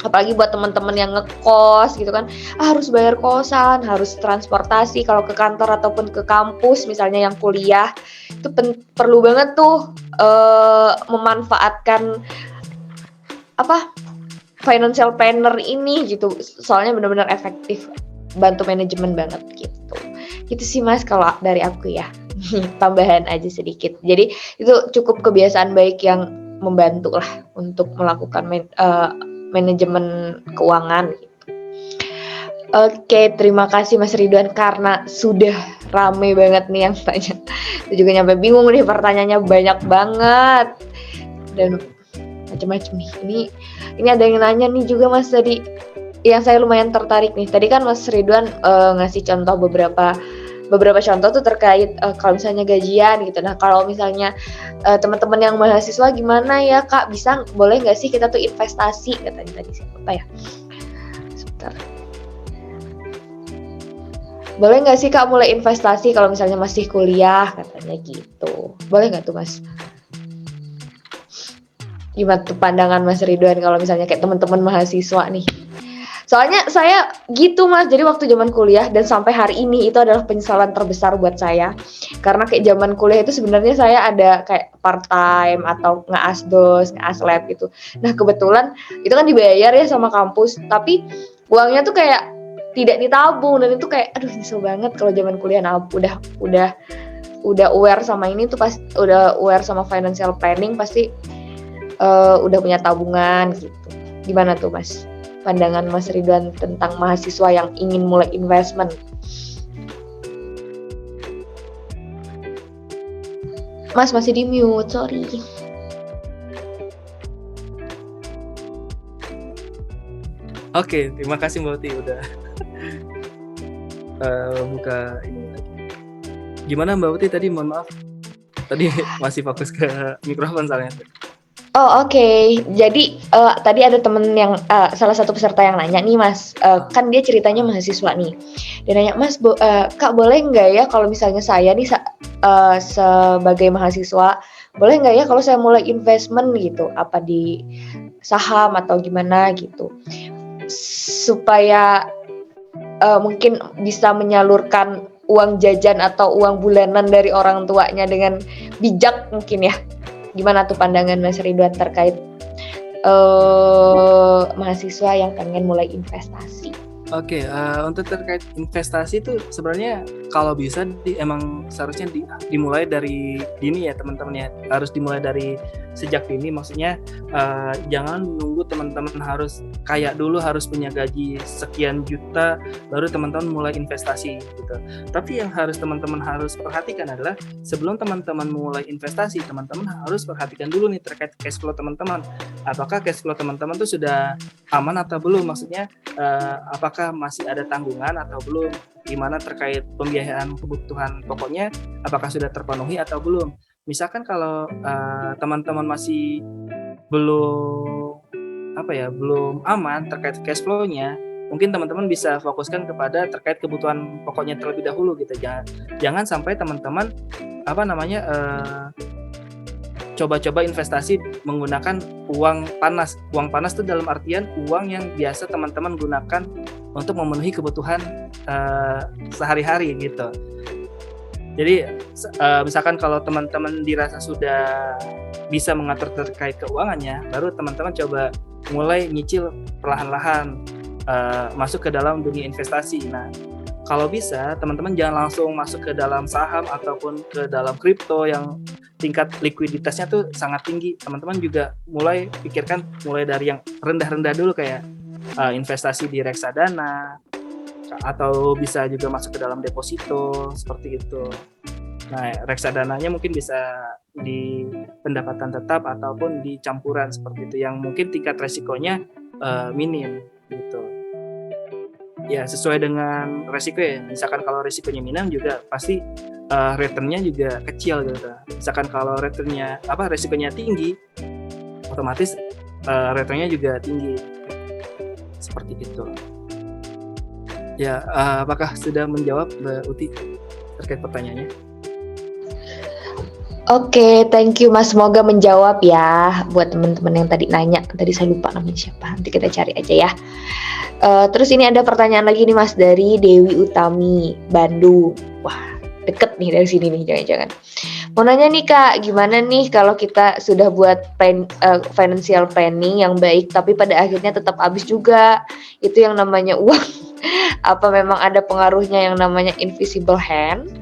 Apalagi buat teman-teman yang ngekos gitu kan, harus bayar kosan, harus transportasi kalau ke kantor ataupun ke kampus misalnya yang kuliah, itu perlu banget tuh memanfaatkan financial planner ini gitu. Soalnya benar-benar efektif, bantu manajemen banget gitu. Gitu sih Mas kalau dari aku ya. Tambahan aja sedikit. Jadi itu cukup kebiasaan baik yang membantu lah untuk melakukan manajemen keuangan gitu. Oke, terima kasih Mas Ridwan karena sudah rame banget nih yang tanya. Saya juga nyampe bingung nih, pertanyaannya banyak banget dan macam-macam nih. Ini ada yang nanya nih juga Mas tadi, yang saya lumayan tertarik nih. Tadi kan Mas Ridwan ngasih contoh beberapa contoh tuh terkait kalau misalnya gajian gitu. Nah kalau misalnya teman-teman yang mahasiswa gimana ya Kak, boleh nggak sih kita tuh investasi, katanya tadi siapa ya, sebentar, boleh nggak sih Kak mulai investasi kalau misalnya masih kuliah, katanya gitu. Boleh nggak tuh Mas? Gimana tuh pandangan Mas Ridwan kalau misalnya kayak teman-teman mahasiswa nih? Soalnya saya gitu Mas, jadi waktu zaman kuliah dan sampai hari ini itu adalah penyesalan terbesar buat saya. Karena kayak zaman kuliah itu sebenarnya saya ada kayak part time atau nge-asdos, nge-aslab gitu. Nah kebetulan itu kan dibayar ya sama kampus, tapi uangnya tuh kayak tidak ditabung, dan itu kayak aduh nyesel banget kalau zaman kuliah. Nah udah udah aware sama ini tuh udah aware sama financial planning pasti udah punya tabungan gitu. Gimana tuh Mas? Pandangan Mas Ridwan tentang mahasiswa yang ingin mulai investment. Mas masih di mute, sorry. Oke, terima kasih Mbak Uti udah buka ini lagi. Gimana Mbak Uti tadi? Mohon maaf. Tadi masih fokus ke mikrofon soalnya. Oh oke. Jadi tadi ada temen yang salah satu peserta yang nanya nih Mas, kan dia ceritanya mahasiswa nih. Dia nanya, Mas, Kak boleh nggak ya kalau misalnya saya nih sebagai mahasiswa, boleh nggak ya kalau saya mulai investment gitu, apa di saham atau gimana gitu, supaya mungkin bisa menyalurkan uang jajan atau uang bulanan dari orang tuanya dengan bijak mungkin ya. Gimana tuh pandangan Mas Ridwan terkait mahasiswa yang pengen mulai investasi? Oke, untuk terkait investasi itu sebenarnya kalau bisa emang seharusnya dimulai dari dini ya teman-teman ya. Harus dimulai dari sejak dini, maksudnya jangan nunggu teman-teman harus kaya dulu, harus punya gaji sekian juta baru teman-teman mulai investasi gitu. Tapi yang harus teman-teman harus perhatikan adalah sebelum teman-teman mulai investasi, teman-teman harus perhatikan dulu nih terkait cash flow teman-teman. Apakah cash flow teman-teman tuh sudah aman atau belum? Maksudnya apakah masih ada tanggungan atau belum, gimana terkait pembiayaan kebutuhan pokoknya, apakah sudah terpenuhi atau belum. Misalkan kalau teman-teman masih belum belum aman terkait cash flow-nya, mungkin teman-teman bisa fokuskan kepada terkait kebutuhan pokoknya terlebih dahulu gitu. Jangan sampai teman-teman coba-coba investasi menggunakan uang panas. Uang panas itu dalam artian uang yang biasa teman-teman gunakan untuk memenuhi kebutuhan sehari-hari gitu. Jadi misalkan kalau teman-teman dirasa sudah bisa mengatur terkait keuangannya, baru teman-teman coba mulai nyicil perlahan-lahan masuk ke dalam dunia investasi. Nah, kalau bisa teman-teman jangan langsung masuk ke dalam saham ataupun ke dalam kripto yang tingkat likuiditasnya tuh sangat tinggi. Teman-teman juga pikirkan mulai dari yang rendah-rendah dulu, kayak investasi di reksadana, atau bisa juga masuk ke dalam deposito seperti itu. Nah, reksadananya mungkin bisa di pendapatan tetap ataupun di campuran seperti itu, yang mungkin tingkat resikonya minim gitu. Ya sesuai dengan resiko ya. Misalkan kalau resikonya minim juga pasti returnnya juga kecil gitu. Misalkan kalau resikonya tinggi, otomatis returnnya juga tinggi. Seperti itu. Ya, apakah sudah menjawab Mbak Uti terkait pertanyaannya? Oke, thank you Mas. Semoga menjawab ya buat teman-teman yang tadi nanya. Tadi saya lupa namanya siapa. Nanti kita cari aja ya. Terus ini ada pertanyaan lagi nih Mas dari Dewi Utami, Bandung. Wah, deket nih dari sini nih, jangan-jangan. Mau nanya nih Kak, gimana nih kalau kita sudah buat financial planning yang baik, tapi pada akhirnya tetap habis juga. Itu yang namanya uang. Apa memang ada pengaruhnya yang namanya invisible hand?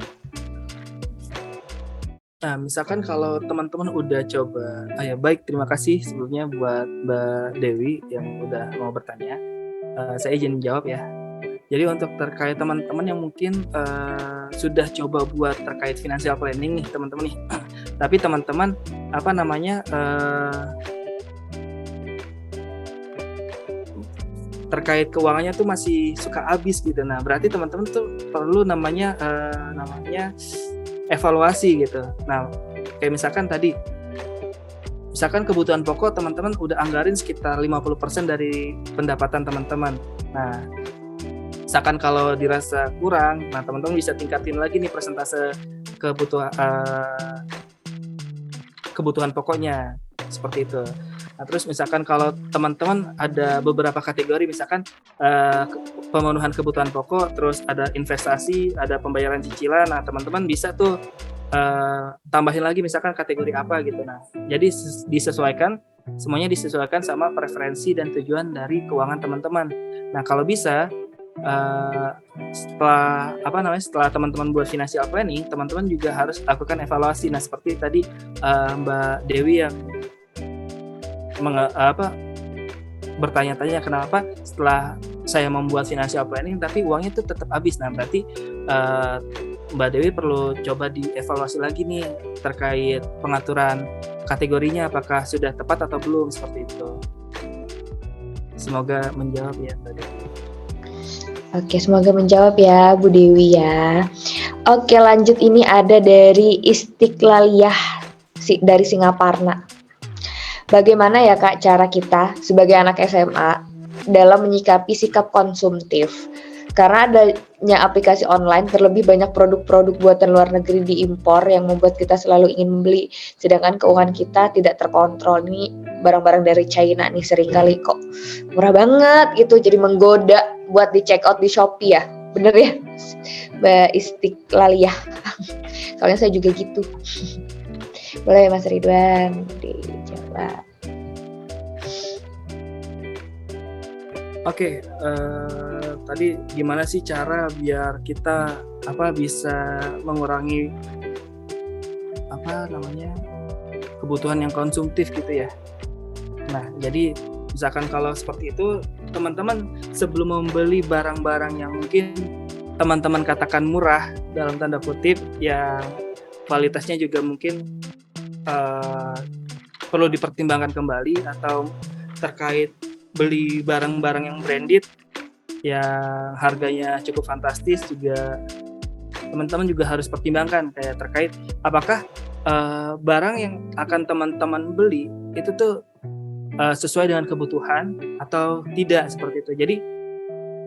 Nah, misalkan kalau teman-teman udah coba, baik, terima kasih sebelumnya buat Mbak Dewi yang udah mau bertanya. Saya izin jawab ya. Jadi untuk terkait teman-teman yang mungkin sudah coba buat terkait financial planning nih teman-teman nih, tapi teman-teman terkait keuangannya tuh masih suka habis gitu. Nah, berarti teman-teman tuh perlu namanya evaluasi gitu. Nah, kayak misalkan kebutuhan pokok teman-teman udah anggarin sekitar 50% dari pendapatan teman-teman. Nah, misalkan kalau dirasa kurang, nah teman-teman bisa tingkatin lagi nih persentase kebutuhan pokoknya seperti itu. Nah, terus misalkan kalau teman-teman ada beberapa kategori, misalkan pemenuhan kebutuhan pokok, terus ada investasi, ada pembayaran cicilan, nah teman-teman bisa tuh tambahin lagi misalkan kategori apa gitu. Nah, jadi semuanya disesuaikan sama preferensi dan tujuan dari keuangan teman-teman. Nah, kalau bisa uh, setelah teman-teman buat financial planning, teman-teman juga harus lakukan evaluasi. Nah, seperti tadi Mbak Dewi yang bertanya-tanya kenapa setelah saya membuat financial planning tapi uangnya itu tetap habis. Nah, berarti Mbak Dewi perlu coba dievaluasi lagi nih terkait pengaturan kategorinya, apakah sudah tepat atau belum, seperti itu. Semoga menjawab ya Mbak Dewi. Oke, semoga menjawab ya Bu Dewi ya. Oke, lanjut, ini ada dari Istiqlaliyah dari Singaparna. Bagaimana ya Kak cara kita sebagai anak SMA dalam menyikapi sikap konsumtif? Karena adanya aplikasi online, terlebih banyak produk-produk buatan luar negeri diimpor yang membuat kita selalu ingin membeli, sedangkan keuangan kita tidak terkontrol. Nih barang-barang dari China nih seringkali kok murah banget gitu, jadi menggoda buat di check out di Shopee ya. Bener ya Mbak Istiqlaliyah? Soalnya saya juga gitu. Boleh Mas Ridwan dijawab. Oke, tadi gimana sih cara biar kita bisa mengurangi kebutuhan yang konsumtif gitu ya. Nah, jadi misalkan kalau seperti itu, teman-teman sebelum membeli barang-barang yang mungkin teman-teman katakan murah dalam tanda kutip, yang kualitasnya juga mungkin perlu dipertimbangkan kembali, atau terkait beli barang-barang yang branded yang harganya cukup fantastis, juga teman-teman juga harus pertimbangkan kayak terkait apakah barang yang akan teman-teman beli itu tuh sesuai dengan kebutuhan atau tidak, seperti itu. Jadi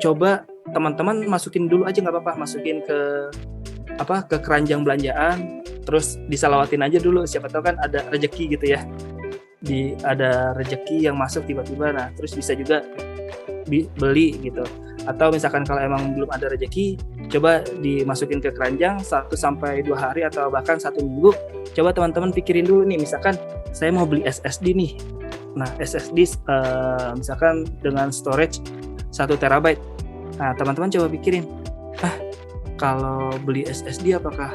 coba teman-teman masukin dulu aja, nggak apa-apa, masukin ke keranjang belanjaan, terus disalawatin aja dulu, siapa tahu kan ada rezeki gitu ya, ada rezeki yang masuk tiba-tiba. Nah, terus bisa juga beli gitu. Atau misalkan kalau emang belum ada rezeki, coba dimasukin ke keranjang 1-2 hari atau bahkan 1 minggu. Coba teman-teman pikirin dulu nih, misalkan saya mau beli SSD nih. Nah, SSD misalkan dengan storage 1 terabyte. Nah, teman-teman coba pikirin, kalau beli SSD apakah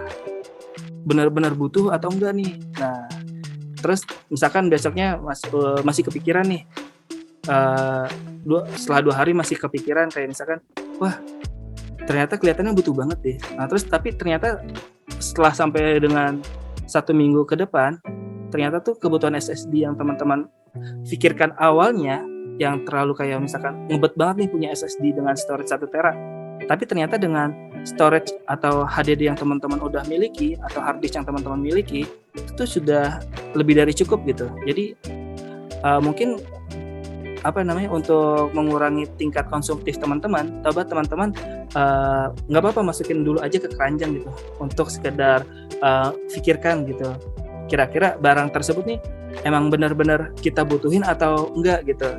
benar-benar butuh atau enggak nih. Nah, terus misalkan besoknya masih kepikiran nih, setelah 2 hari masih kepikiran, kayak misalkan, wah ternyata kelihatannya butuh banget deh. Nah, terus tapi ternyata setelah sampai dengan 1 minggu ke depan, ternyata tuh kebutuhan SSD yang teman-teman pikirkan awalnya, yang terlalu kayak misalkan ngebet banget nih punya SSD dengan storage 1 tera, tapi ternyata dengan storage atau HDD yang teman-teman udah miliki atau hard disk yang teman-teman miliki itu sudah lebih dari cukup gitu. Jadi mungkin untuk mengurangi tingkat konsumtif teman-teman, coba teman-teman nggak apa-apa masukin dulu aja ke keranjang gitu, untuk sekedar pikirkan gitu, kira-kira barang tersebut nih emang benar-benar kita butuhin atau enggak gitu.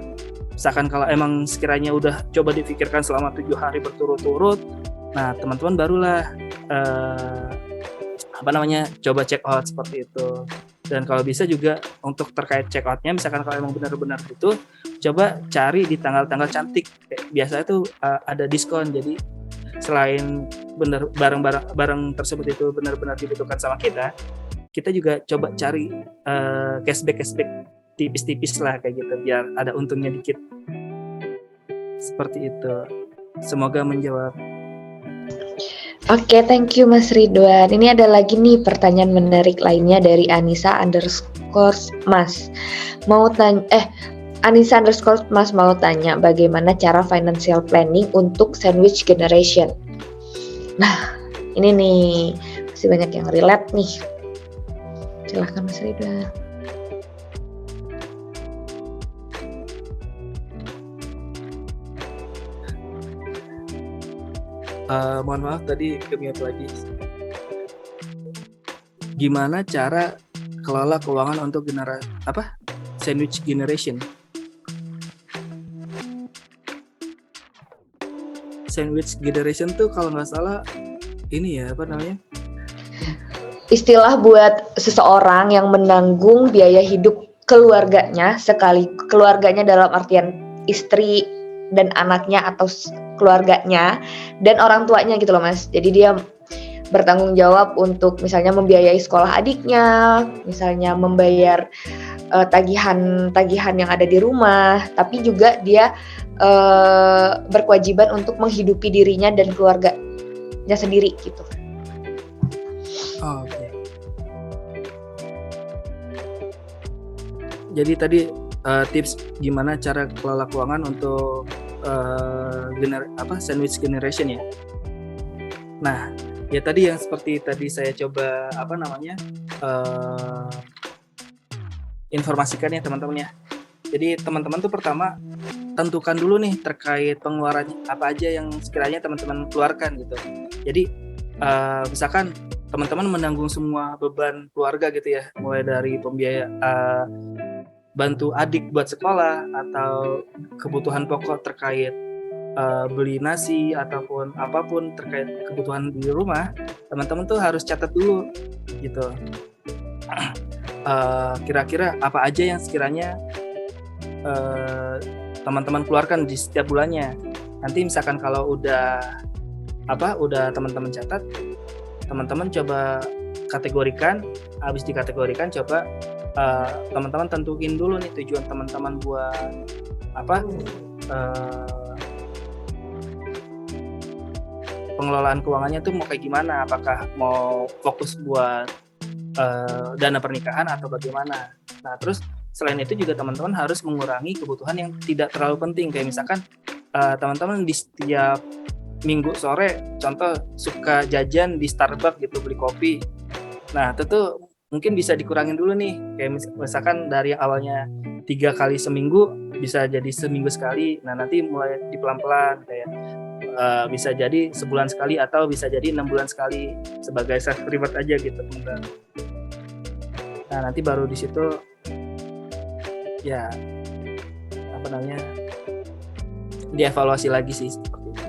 Misalkan kalau emang sekiranya udah coba dipikirkan selama 7 hari berturut-turut, nah teman-teman barulah coba check out, seperti itu. Dan kalau bisa juga untuk terkait check outnya, misalkan kalau emang benar-benar butuh, coba cari di tanggal-tanggal cantik. Biasanya tuh ada diskon, jadi selain barang tersebut itu benar-benar dibutuhkan sama kita juga coba cari cashback tipis-tipis lah kayak gitu, biar ada untungnya dikit. Seperti itu. Semoga menjawab. Oke, thank you Mas Ridwan. Ini ada lagi nih pertanyaan menarik lainnya dari Anissa_Mas. Anissa_Mas mau tanya bagaimana cara financial planning untuk sandwich generation. Nah, ini nih masih banyak yang relate nih. Silahkan Mas Ridwan. Mohon maaf tadi ke-mute lagi. Gimana cara kelola keuangan untuk sandwich generation? Sandwich generation tuh kalau nggak salah ini ya, istilah buat seseorang yang menanggung biaya hidup keluarganya dalam artian istri dan anaknya atau keluarganya dan orang tuanya gitu loh Mas. Jadi dia bertanggung jawab untuk misalnya membiayai sekolah adiknya, misalnya membayar tagihan-tagihan yang ada di rumah, tapi juga dia berkewajiban untuk menghidupi dirinya dan keluarganya sendiri gitu. Oh, oke. Jadi tadi tips gimana cara kelola keuangan untuk sandwich generation ya. Nah, ya tadi yang seperti tadi saya coba informasikan ya teman-teman ya. Jadi teman-teman tuh pertama tentukan dulu nih terkait pengeluaran apa aja yang sekiranya teman-teman keluarkan gitu. Jadi misalkan teman-teman menanggung semua beban keluarga gitu ya, mulai dari bantu adik buat sekolah atau kebutuhan pokok terkait beli nasi ataupun apapun terkait kebutuhan di rumah, teman-teman tuh harus catat dulu gitu. Kira-kira apa aja yang sekiranya teman-teman keluarkan di setiap bulannya. Nanti misalkan kalau udah teman-teman catat, teman-teman coba kategorikan. Habis dikategorikan, coba teman-teman tentuin dulu nih tujuan teman-teman buat pengelolaan keuangannya tuh mau kayak gimana. Apakah mau fokus buat dana pernikahan atau bagaimana. Nah, terus selain itu juga teman-teman harus mengurangi kebutuhan yang tidak terlalu penting. Kayak misalkan teman-teman di setiap minggu sore contoh suka jajan di Starbucks gitu, beli kopi. Nah, itu tuh mungkin bisa dikurangin dulu nih. Kayak misalkan dari awalnya 3 kali seminggu bisa jadi seminggu sekali. Nah, nanti mulai dipelan-pelan kayak bisa jadi sebulan sekali atau bisa jadi 6 bulan sekali sebagai self reward aja gitu teman-teman. Nah, nanti baru di situ ya dievaluasi lagi sih seperti itu.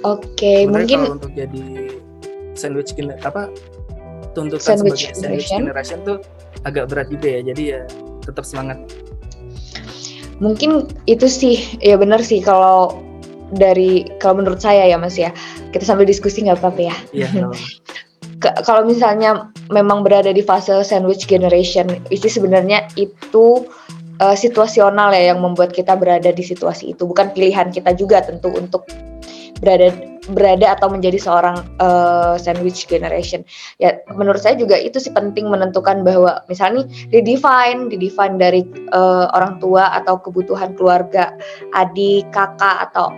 Oke, mungkin kalau untuk jadi tuntutan sebagai sandwich generation tuh agak berat juga ya. Jadi ya tetap semangat. Mungkin itu sih ya benar sih kalau menurut saya ya Mas ya. Kita sambil diskusi nggak apa-apa ya. Iya. Kalau misalnya memang berada di fase sandwich generation, itu sebenarnya itu situasional ya yang membuat kita berada di situasi itu. Bukan pilihan kita juga tentu untuk berada atau menjadi seorang sandwich generation. Ya menurut saya juga itu sih penting menentukan bahwa misalnya didefine dari orang tua atau kebutuhan keluarga, adik, kakak atau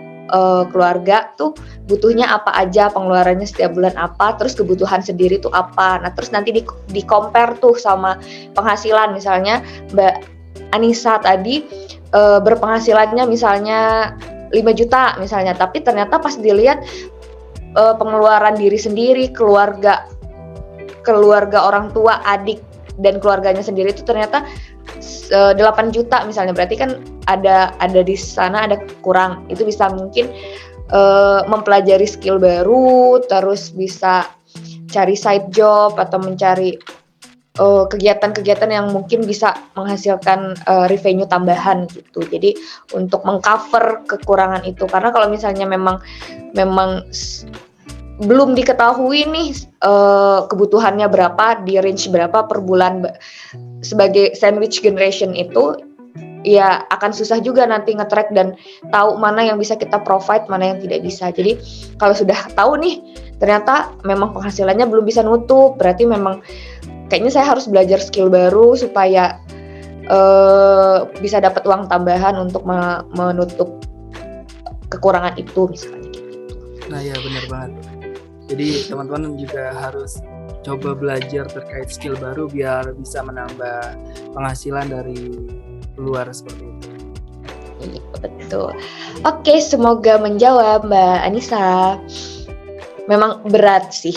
keluarga tuh butuhnya apa aja, pengeluarannya setiap bulan apa, terus kebutuhan sendiri tuh apa. Nah terus nanti di compare tuh sama penghasilan. Misalnya Mbak Anissa tadi berpenghasilannya misalnya 5 juta misalnya, tapi ternyata pas dilihat pengeluaran diri sendiri, keluarga orang tua, adik dan keluarganya sendiri itu ternyata 8 juta misalnya, berarti kan ada di sana ada kurang. Itu bisa mungkin mempelajari skill baru, terus bisa cari side job atau mencari kegiatan-kegiatan yang mungkin bisa menghasilkan revenue tambahan gitu. Jadi untuk mengcover kekurangan itu, karena kalau misalnya memang belum diketahui nih kebutuhannya berapa, di range berapa per bulan sebagai sandwich generation itu, ya akan susah juga nanti nge-track dan tahu mana yang bisa kita provide, mana yang tidak bisa. Jadi kalau sudah tahu nih ternyata memang penghasilannya belum bisa nutup, berarti memang kayaknya saya harus belajar skill baru supaya bisa dapat uang tambahan untuk menutup kekurangan itu misalnya gitu. Nah ya benar banget. Jadi teman-teman juga harus coba belajar terkait skill baru biar bisa menambah penghasilan dari luar seperti itu. Iya, betul. Oke, semoga menjawab Mbak Anissa. Memang berat sih.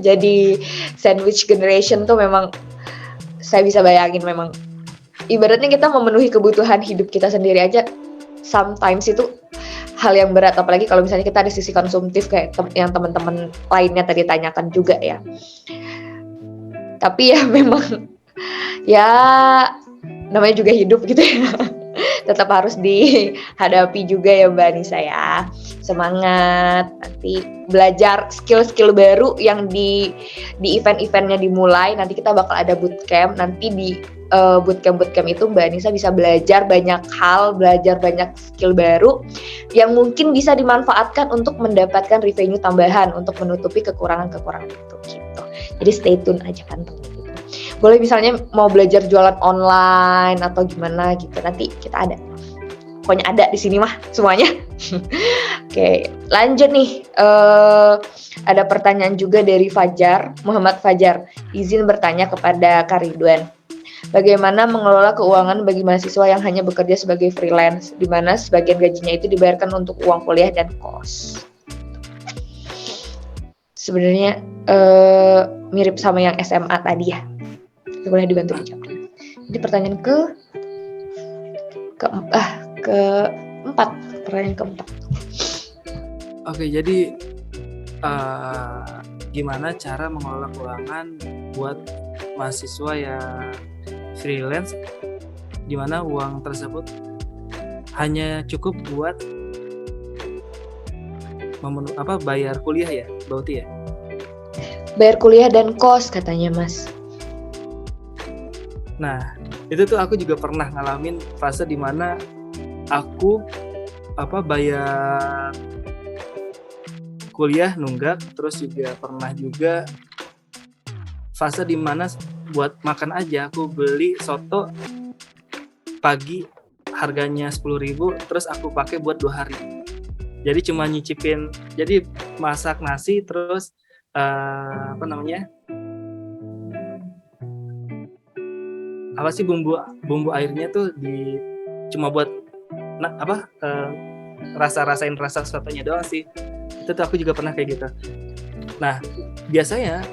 Jadi sandwich generation tuh memang saya bisa bayangin, memang ibaratnya kita memenuhi kebutuhan hidup kita sendiri aja sometimes itu hal yang berat, apalagi kalau misalnya kita ada sisi konsumtif kayak yang teman-teman lainnya tadi tanyakan juga ya. Tapi ya memang ya namanya juga hidup gitu ya. tetap harus dihadapi juga ya Mbak Anissa ya. Semangat, nanti belajar skill-skill baru yang di event-eventnya dimulai. Nanti kita bakal ada bootcamp. Nanti di bootcamp itu Mbak Anissa bisa belajar banyak hal, belajar banyak skill baru yang mungkin bisa dimanfaatkan untuk mendapatkan revenue tambahan untuk menutupi kekurangan-kekurangan itu gitu. Jadi stay tune aja kan gitu. Boleh misalnya mau belajar jualan online atau gimana gitu, nanti kita ada. Pokoknya ada di sini mah semuanya. Oke, lanjut nih. Ada pertanyaan juga dari Fajar, Muhammad Fajar. Izin bertanya kepada Kak Ridwan. Bagaimana mengelola keuangan bagi mahasiswa yang hanya bekerja sebagai freelance, di mana sebagian gajinya itu dibayarkan untuk uang kuliah dan kos? Sebenarnya mirip sama yang SMA tadi ya. Boleh dibantu dijawab. Jadi pertanyaan keempat. Oke, jadi gimana cara mengelola keuangan buat mahasiswa yang freelance, di mana uang tersebut hanya cukup buat bayar kuliah ya, Bauti ya? Bayar kuliah dan kos katanya Mas. Nah, itu tuh aku juga pernah ngalamin fase di mana aku bayar kuliah nunggak, terus juga pernah juga fase di mana buat makan aja aku beli soto pagi harganya 10.000, terus aku pakai buat 2 hari. Jadi cuma nyicipin, jadi masak nasi terus bumbu airnya tuh cuma buat rasain rasa sotonya doang sih. Itu tuh aku juga pernah kayak gitu. Nah, biasanya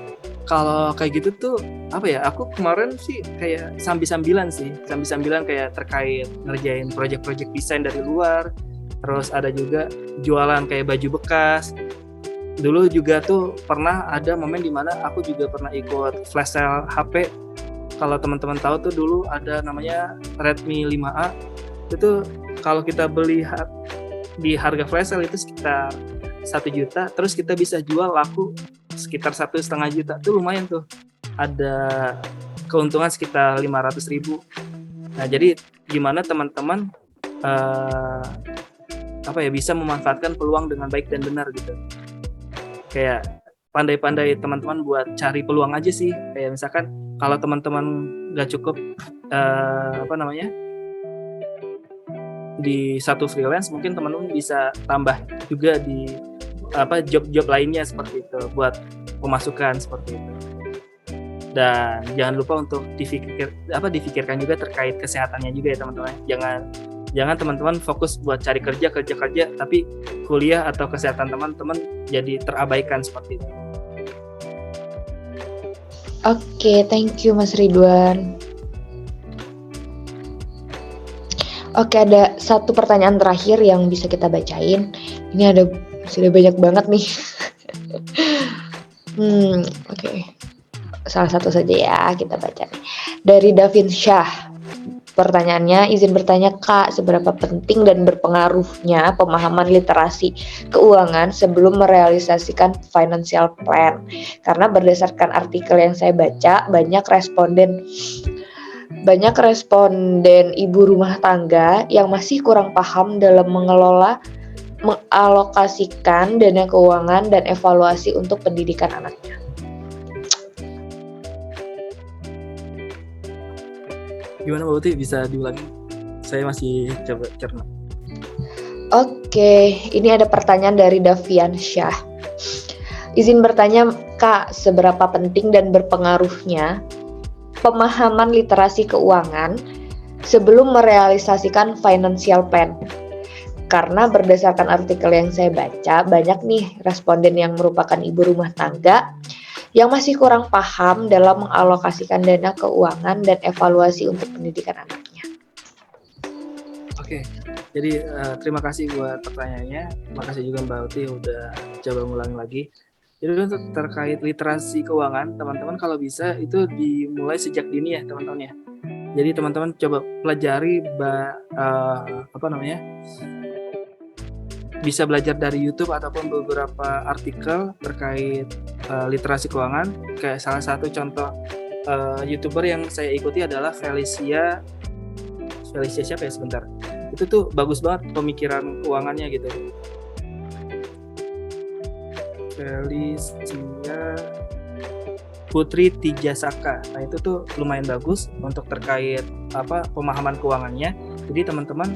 kalau kayak gitu tuh aku kemarin sih kayak sambil-sambilan kayak terkait ngerjain project-project desain dari luar. Terus ada juga jualan kayak baju bekas. Dulu juga tuh pernah ada momen dimana aku juga pernah ikut flash sale HP. Kalau teman-teman tahu tuh dulu ada namanya Redmi 5A. Itu kalau kita beli di harga flash sale itu sekitar 1 juta, terus kita bisa jual laku sekitar 1,5 juta. Tuh lumayan tuh. Ada keuntungan sekitar 500.000. Nah, jadi gimana teman-teman bisa memanfaatkan peluang dengan baik dan benar gitu. Kayak pandai-pandai teman-teman buat cari peluang aja sih. Kayak misalkan kalau teman-teman nggak cukup di satu freelance, mungkin teman-teman bisa tambah juga di job-job lainnya seperti itu buat pemasukan seperti itu. Dan jangan lupa untuk difikirkan juga terkait kesehatannya juga ya teman-teman. Jangan teman-teman fokus buat cari kerja, tapi kuliah atau kesehatan teman-teman jadi terabaikan seperti itu. Oke, thank you Mas Ridwan. Oke, ada satu pertanyaan terakhir yang bisa kita bacain. Ini sudah banyak banget nih. Oke. Salah satu saja ya kita baca. Dari Davin Syah. Pertanyaannya, izin bertanya Kak, seberapa penting dan berpengaruhnya pemahaman literasi keuangan sebelum merealisasikan financial plan? Karena berdasarkan artikel yang saya baca, banyak responden ibu rumah tangga yang masih kurang paham dalam mengalokasikan dana keuangan dan evaluasi untuk pendidikan anaknya. Gimana Mbak Uti, bisa diulangi? Saya masih coba cerna. Oke, ini ada pertanyaan dari Davian Syah. Izin bertanya Kak, seberapa penting dan berpengaruhnya pemahaman literasi keuangan sebelum merealisasikan financial plan? Karena berdasarkan artikel yang saya baca, banyak nih responden yang merupakan ibu rumah tangga yang masih kurang paham dalam mengalokasikan dana keuangan dan evaluasi untuk pendidikan anaknya. Oke, jadi terima kasih buat pertanyaannya. Terima kasih juga Mbak Uti udah coba ngulang lagi. Jadi untuk terkait literasi keuangan, teman-teman kalau bisa itu dimulai sejak dini ya teman-teman ya. Jadi teman-teman coba pelajari bisa belajar dari YouTube ataupun beberapa artikel terkait literasi keuangan. Kayak salah satu contoh YouTuber yang saya ikuti adalah Felicia siapa ya, sebentar. Itu tuh bagus banget pemikiran keuangannya gitu. Felicia Putri Tijasaka. Nah, itu tuh lumayan bagus untuk terkait pemahaman keuangannya. Jadi teman-teman,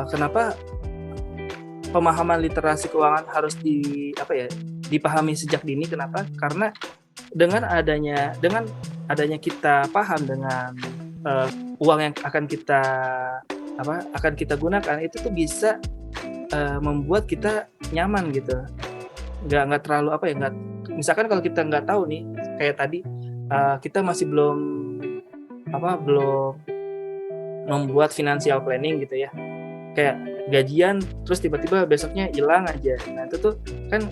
kenapa pemahaman literasi keuangan harus dipahami sejak dini? Kenapa? Karena dengan adanya kita paham dengan uang yang akan kita gunakan, itu tuh bisa membuat kita nyaman gitu. Nggak terlalu misalkan kalau kita nggak tahu nih, kayak tadi kita masih belum membuat financial planning gitu ya, kayak gajian terus tiba-tiba besoknya hilang aja. Nah itu tuh kan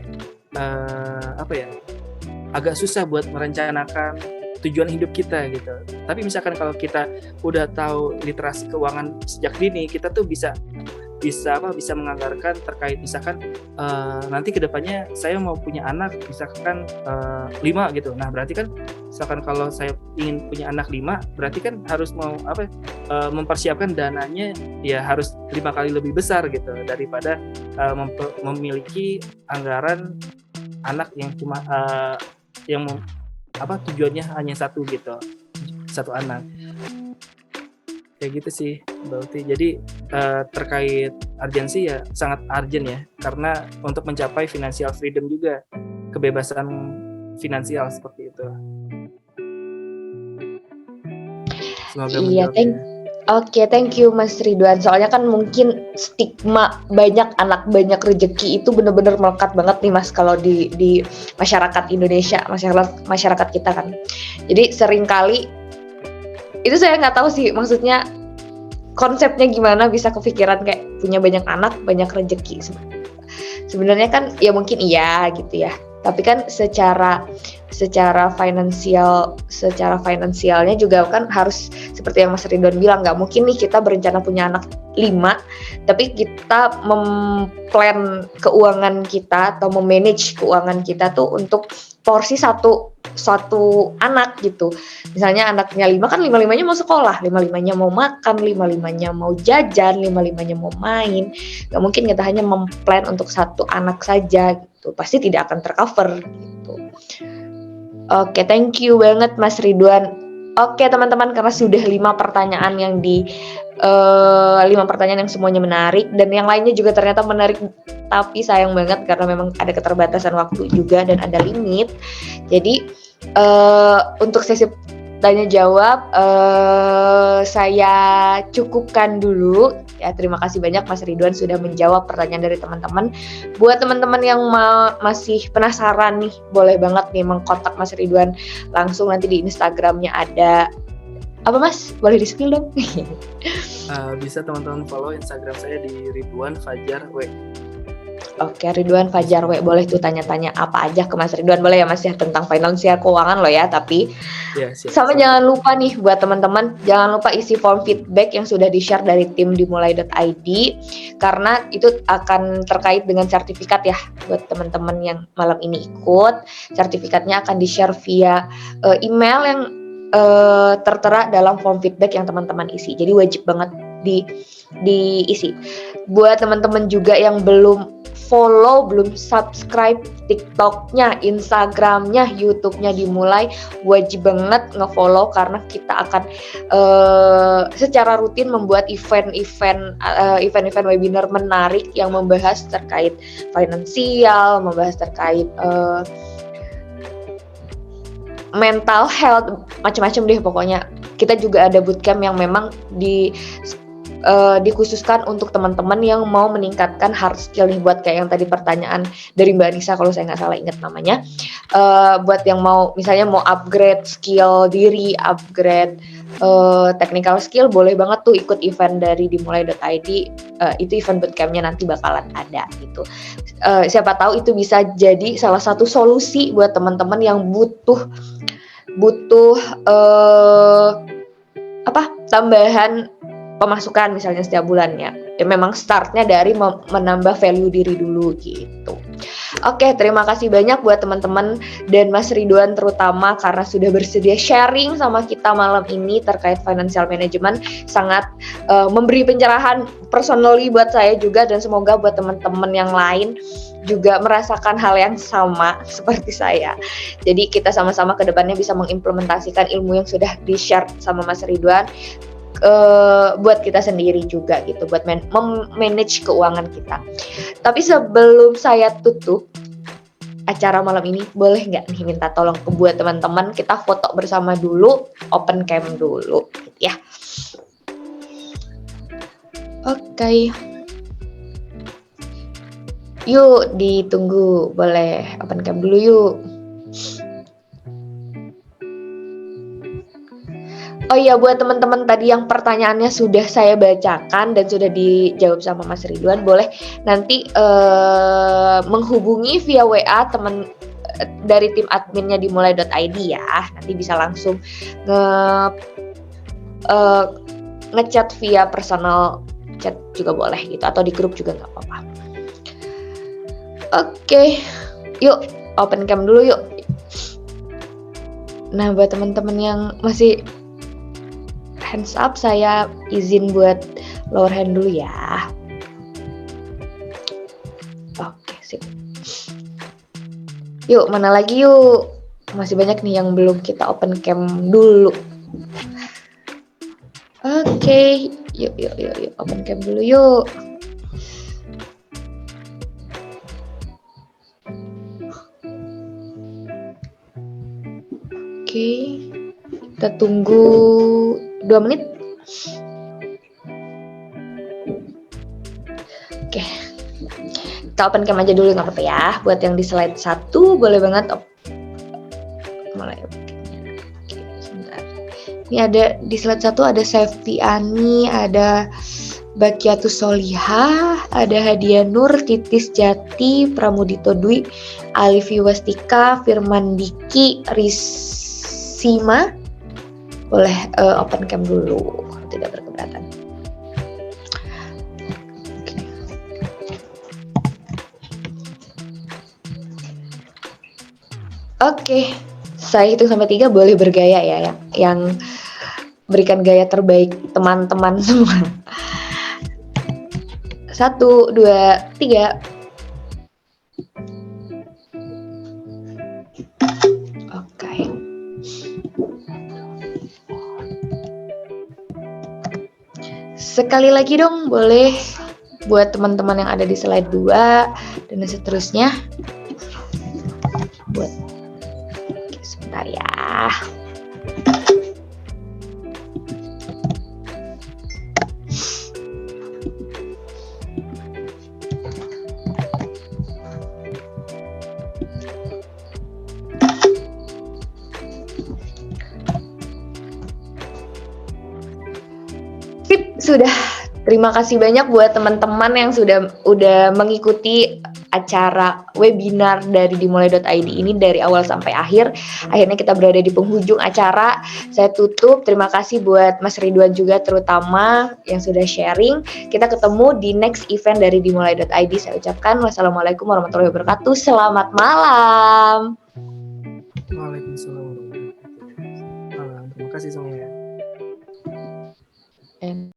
agak susah buat merencanakan tujuan hidup kita gitu. Tapi misalkan kalau kita udah tahu literasi keuangan sejak dini, kita tuh bisa menganggarkan terkait misalkan nanti kedepannya saya mau punya anak misalkan 5 gitu. Nah berarti kan misalkan kalau saya ingin punya anak 5, berarti kan harus mempersiapkan dananya ya harus 5 kali lebih besar gitu daripada memiliki anggaran anak yang cuma tujuannya hanya satu gitu, satu anak. Kayak gitu sih berarti. Jadi terkait urgensi ya sangat urgent ya, karena untuk mencapai financial freedom juga, kebebasan finansial seperti itu. Semoga thank you Mas Ridwan. Soalnya kan mungkin stigma banyak anak banyak rezeki itu benar-benar melekat banget nih Mas kalau di masyarakat Indonesia, masyarakat kita kan. Jadi seringkali itu saya nggak tahu sih maksudnya konsepnya gimana bisa kepikiran kayak punya banyak anak banyak rezeki. Sebenarnya kan ya mungkin iya gitu ya, tapi kan secara finansialnya juga kan harus seperti yang Mas Ridwan bilang, nggak mungkin nih kita berencana punya anak 5 tapi kita memplan keuangan kita atau memanage keuangan kita tuh untuk porsi satu anak gitu. Misalnya anaknya 5 kan 5-5-nya mau sekolah, 5-5-nya mau makan, 5-5-nya mau jajan, 5-5-nya mau main. Gak mungkin kita hanya memplan untuk satu anak saja gitu, pasti tidak akan tercover gitu. Oke, thank you banget Mas Ridwan. Oke teman-teman, karena sudah 5 pertanyaan yang 5 pertanyaan yang semuanya menarik dan yang lainnya juga ternyata menarik, tapi sayang banget karena memang ada keterbatasan waktu juga dan ada limit. Jadi untuk sesi tanya jawab saya cukupkan dulu ya. Terima kasih banyak Mas Ridwan sudah menjawab pertanyaan dari teman-teman. Buat teman-teman yang masih penasaran nih, boleh banget nih mengkontak Mas Ridwan langsung, nanti di Instagramnya ada apa Mas? Boleh di-spill dong? Bisa teman-teman follow Instagram saya di Ridwan Fajar W. Oke, Ridwan Fajar W. Boleh tuh tanya-tanya apa aja ke Mas Ridwan, boleh ya Mas ya, tentang finansial keuangan loh ya. Tapi sama jangan lupa nih buat teman-teman, jangan lupa isi form feedback yang sudah di-share dari tim dimulai.id, karena itu akan terkait dengan sertifikat ya. Buat teman-teman yang malam ini ikut, sertifikatnya akan di-share via email yang tertera dalam form feedback yang teman-teman isi. Jadi wajib banget diisi. Buat teman-teman juga yang belum follow, belum subscribe TikToknya, Instagramnya, YouTube-nya Dimulai, wajib banget nge-follow karena kita akan secara rutin membuat event-event webinar menarik yang membahas terkait finansial, membahas terkait mental health, macam-macam deh pokoknya. Kita juga ada bootcamp yang memang dikhususkan untuk teman-teman yang mau meningkatkan hard skill nih, buat kayak yang tadi pertanyaan dari Mbak Anissa kalau saya nggak salah ingat namanya, buat yang mau misalnya mau upgrade skill diri, upgrade technical skill, boleh banget tuh ikut event dari dimulai.id. Itu event bootcampnya nanti bakalan ada gitu. Siapa tahu itu bisa jadi salah satu solusi buat teman-teman yang butuh tambahan pemasukan misalnya setiap bulannya. Ya memang startnya dari menambah value diri dulu gitu. Oke, terima kasih banyak buat teman-teman dan Mas Ridwan terutama karena sudah bersedia sharing sama kita malam ini terkait financial management. Sangat memberi pencerahan personally buat saya juga, dan semoga buat teman-teman yang lain juga merasakan hal yang sama seperti saya. Jadi kita sama-sama ke depannya bisa mengimplementasikan ilmu yang sudah di-share sama Mas Ridwan buat kita sendiri juga gitu, buat manage keuangan kita. Tapi sebelum saya tutup acara malam ini, boleh nggak nih minta tolong buat teman-teman kita foto bersama dulu, open cam dulu gitu ya. Oke. Yuk ditunggu, boleh open cam dulu yuk. Oh iya, buat teman-teman tadi yang pertanyaannya sudah saya bacakan dan sudah dijawab sama Mas Ridwan, boleh nanti menghubungi via WA teman dari tim adminnya dimulai.id ya. Nanti bisa langsung ngechat via personal chat juga boleh gitu, atau di grup juga nggak apa-apa. Oke, yuk open cam dulu yuk. Nah, buat teman-teman yang masih hands up, saya izin buat lower hand dulu ya. Oke, sip. Yuk, mana lagi yuk? Masih banyak nih yang belum kita open cam dulu. Oke, yuk open cam dulu yuk. Oke, kita tunggu 2 menit. Oke, kita open cam aja dulu nggak apa-apa ya. Buat yang di slide 1 boleh banget mulai. Oke, sebentar. Ini ada di slide 1 ada Sevtiani, ada Bakiatus Solihah, ada Hadiah Nur, Titis Jati, Pramudito Dwi, Alifi Wastika, Firman Diki, Risima. Boleh open cam dulu, tidak berkeberatan. Oke, saya hitung sampai 3, boleh bergaya ya, yang berikan gaya terbaik teman-teman semua. 1, 2, 3. Oke. Sekali lagi dong, boleh buat teman-teman yang ada di slide 2 dan seterusnya. Buat sebentar ya. Sudah, terima kasih banyak buat teman-teman yang udah mengikuti acara webinar dari dimulai.id ini dari awal sampai akhir. Akhirnya kita berada di penghujung acara. Saya tutup. Terima kasih buat Mas Ridwan juga terutama yang sudah sharing. Kita ketemu di next event dari dimulai.id. Saya ucapkan wassalamualaikum warahmatullahi wabarakatuh. Selamat malam. Waalaikumsalam warahmatullahi wabarakatuh. Terima kasih semuanya.